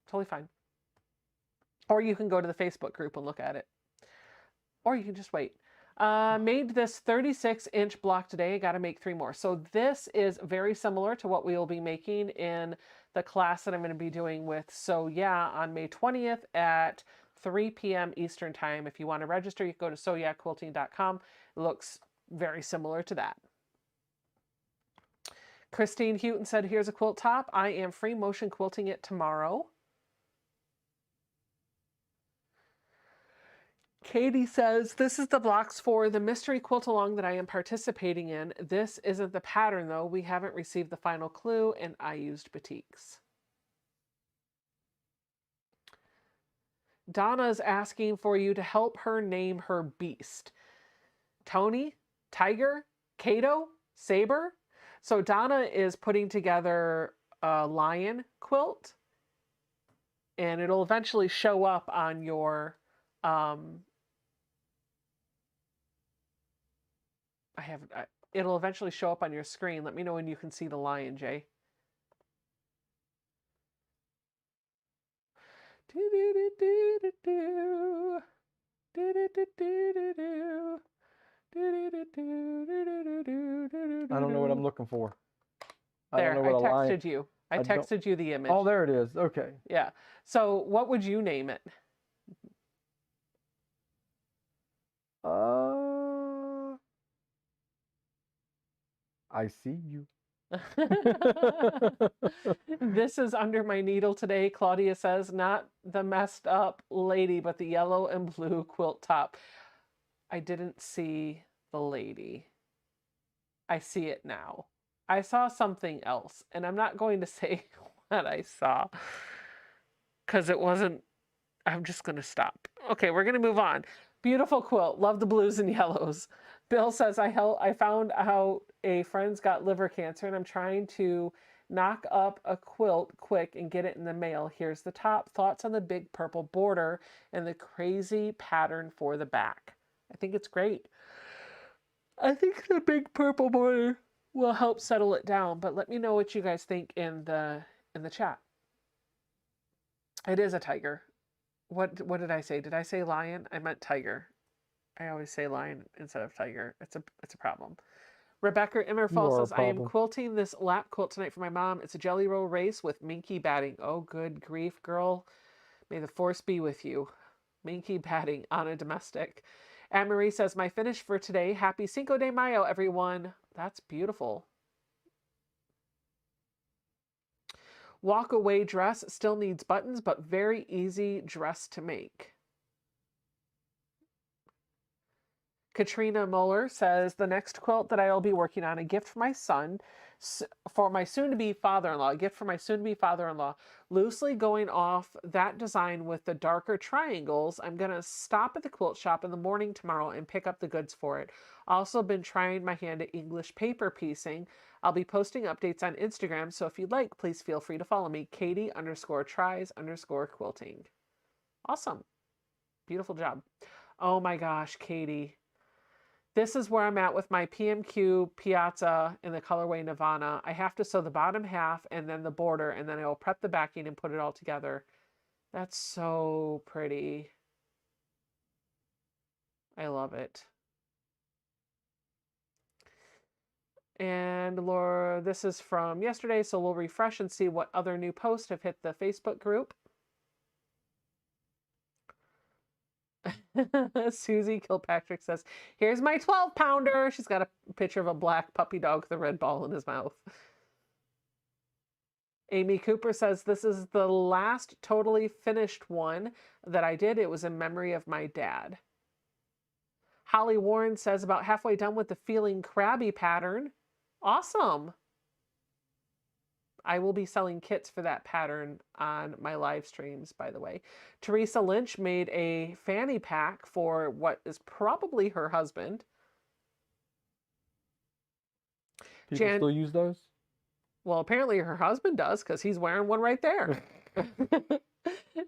Speaker 1: Totally fine. Or you can go to the Facebook group and look at it. Or you can just wait. Made this 36-inch block today. I got to make 3 more. So this is very similar to what we will be making in the class that I'm going to be doing with So Yeah on May 20th at 3 p.m. Eastern time. If you want to register, you can go to soyeahquilting.com. It looks very similar to that. Christine Houghton said, here's a quilt top. I am free motion quilting it tomorrow. Katie says, this is the blocks for the mystery quilt along that I am participating in. This isn't the pattern though. We haven't received the final clue and I used batiks. Donna's asking for you to help her name her beast. Tony, Tiger, Kato, Saber. So Donna is putting together a lion quilt and it'll eventually show up on your it'll eventually show up on your screen. Let me know when you can see the lion, Jay.
Speaker 2: I don't know what I'm looking for.
Speaker 1: There, I texted you. I texted you the image.
Speaker 2: Oh, there it is. Okay.
Speaker 1: Yeah. So what would you name it?
Speaker 2: I see you.
Speaker 1: This is under my needle today. Claudia says, not the messed up lady, but the yellow and blue quilt top. I didn't see the lady. I see it now. I saw something else, and I'm not going to say what I saw because it wasn't. I'm just going to stop. Okay, we're going to move on. Beautiful quilt. Love the blues and yellows. Bill says, I found out a friend's got liver cancer and I'm trying to knock up a quilt quick and get it in the mail. Here's the top. Thoughts on the big purple border and the crazy pattern for the back. I think it's great. I think the big purple border will help settle it down, but let me know what you guys think in the chat. It is a tiger. What did I say? Did I say lion? I meant tiger. I always say lion instead of tiger. It's a problem. Rebecca Immerfall says, I am quilting this lap quilt tonight for my mom. It's a jelly roll race with minky batting. Oh, good grief, girl. May the force be with you. Minky batting on a domestic. Anne Marie says, my finish for today. Happy Cinco de Mayo, everyone. That's beautiful. Walk away dress still needs buttons, but very easy dress to make. Katrina Muller says, the next quilt that I will be working on, a gift for my son, for my soon-to-be father-in-law, a gift for my soon-to-be father-in-law, loosely going off that design with the darker triangles. I'm going to stop at the quilt shop in the morning tomorrow and pick up the goods for it. Also been trying my hand at English paper piecing. I'll be posting updates on Instagram, so if you'd like, please feel free to follow me, Katie_tries_quilting. Awesome. Beautiful job. Oh my gosh, Katie. This is where I'm at with my PMQ Piazza in the colorway Nirvana. I have to sew the bottom half and then the border, and then I will prep the backing and put it all together. That's so pretty. I love it. And Laura, this is from yesterday, so we'll refresh and see what other new posts have hit the Facebook group. Susie Kilpatrick says, here's my 12-pounder. She's got a picture of a black puppy dog with a red ball in his mouth. Amy Cooper says, this is the last totally finished one that I did. It was in memory of my dad. Holly Warren says, about halfway done with the feeling crabby pattern. Awesome. I will be selling kits for that pattern on my live streams, by the way. Teresa Lynch made a fanny pack for what is probably her husband.
Speaker 2: People still use those?
Speaker 1: Well, apparently her husband does because he's wearing one right there.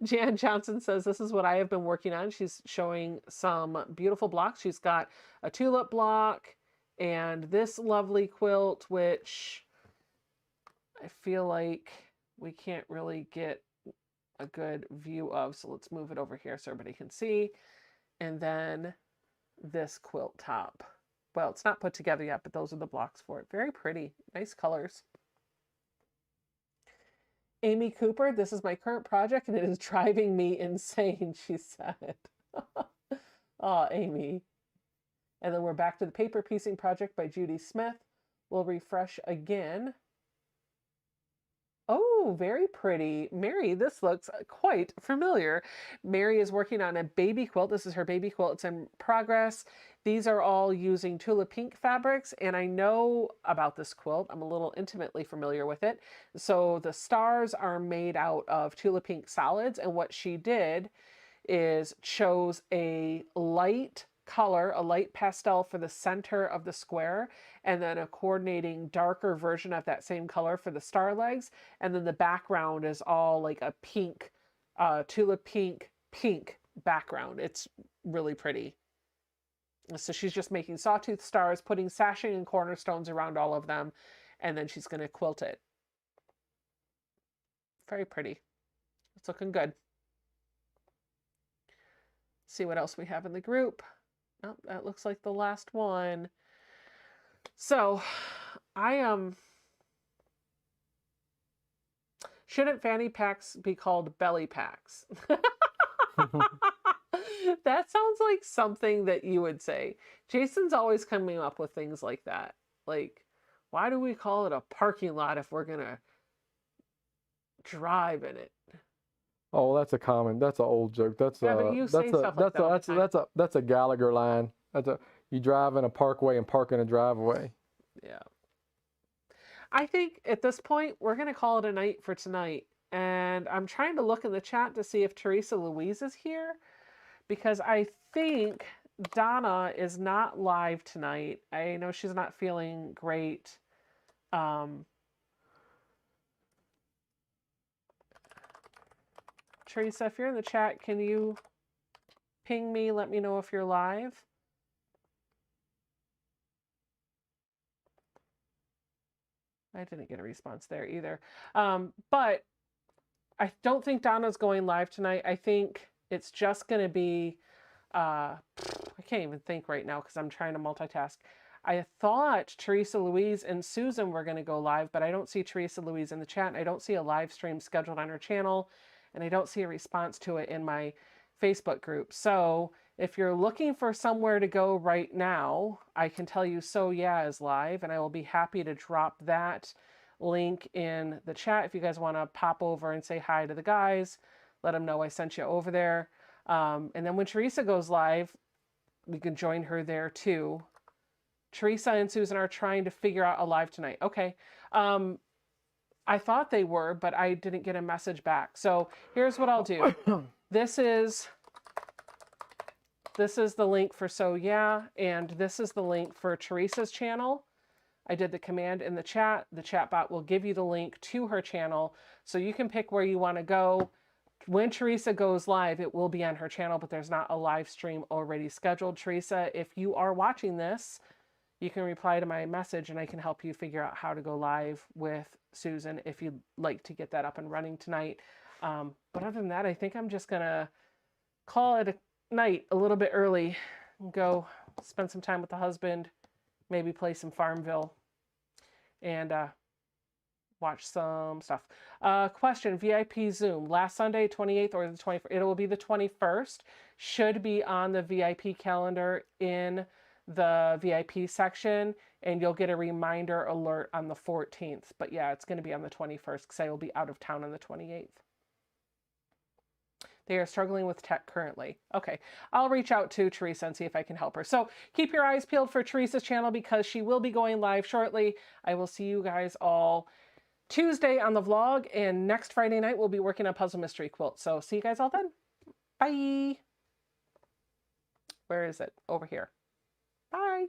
Speaker 1: Jan Johnson says, this is what I have been working on. She's showing some beautiful blocks. She's got a tulip block and this lovely quilt, which I feel like we can't really get a good view of, so let's move it over here so everybody can see. And then this quilt top. Well, it's not put together yet, but those are the blocks for it. Very pretty. Nice colors. Amy Cooper, this is my current project and it is driving me insane, she said. Oh, Amy. And then we're back to the paper piecing project by Judy Smith. We'll refresh again. Oh, very pretty. Mary, this looks quite familiar. Mary is working on a baby quilt. This is her baby quilt. It's in progress. These are all using Tula Pink fabrics, and I know about this quilt. I'm a little intimately familiar with it. So the stars are made out of Tula Pink solids, and what she did is chose a light color, a light pastel for the center of the square, and then a coordinating darker version of that same color for the star legs. And then the background is all like a pink, Tula pink background. It's really pretty. So she's just making sawtooth stars, putting sashing and cornerstones around all of them, and then she's going to quilt it. Very pretty. It's looking good. See what else we have in the group. Oh, that looks like the last one. So shouldn't fanny packs be called belly packs? That sounds like something that you would say. Jason's always coming up with things like that. Like, why do we call it a parking lot if we're gonna drive in it?
Speaker 2: Oh, that's an old joke. That's
Speaker 1: Yeah, but you say stuff like that all the time.
Speaker 2: that's a Gallagher line. You drive in a parkway and park in a driveway.
Speaker 1: Yeah. I think at this point we're gonna call it a night for tonight. And I'm trying to look in the chat to see if Teresa Louise is here, because I think Donna is not live tonight. I know she's not feeling great. Teresa, if you're in the chat, can you ping me? Let me know if you're live. I didn't get a response there either. But I don't think Donna's going live tonight. I think it's just going to be, I can't even think right now because I'm trying to multitask. I thought Teresa Louise and Susan were going to go live, but I don't see Teresa Louise in the chat. And I don't see a live stream scheduled on her channel. And I don't see a response to it in my Facebook group. So if you're looking for somewhere to go right now, I can tell you So Yeah is live, and I will be happy to drop that link in the chat if you guys want to pop over and say hi to the guys. Let them know I sent you over there. And then when Teresa goes live, we can join her there too. Teresa and Susan are trying to figure out a live tonight. Okay. I thought they were, but I didn't get a message back. So here's what I'll do. This is the link for So Yeah, and this is the link for Teresa's channel. I did the command in the chat. The chat bot will give you the link to her channel, so you can pick where you want to go. When Teresa goes live, it will be on her channel, but there's not a live stream already scheduled. Teresa, if you are watching this, you can reply to my message and I can help you figure out how to go live with Susan if you'd like to get that up and running tonight. But other than that, I think I'm just going to call it a night a little bit early and go spend some time with the husband, maybe play some Farmville, and watch some stuff. Question, VIP Zoom, last Sunday, 28th or the 21st? It will be the 21st. Should be on the VIP calendar in the VIP section, and you'll get a reminder alert on the 14th. But yeah, it's going to be on the 21st because I will be out of town on the 28th. They are struggling with tech currently. Okay, I'll reach out to Teresa and see if I can help her. So keep your eyes peeled for Teresa's channel because she will be going live shortly. I will see you guys all Tuesday on the vlog, and next Friday night we'll be working on Puzzle Mystery Quilt. So see you guys all then. Bye. Where is it? Over here. Bye.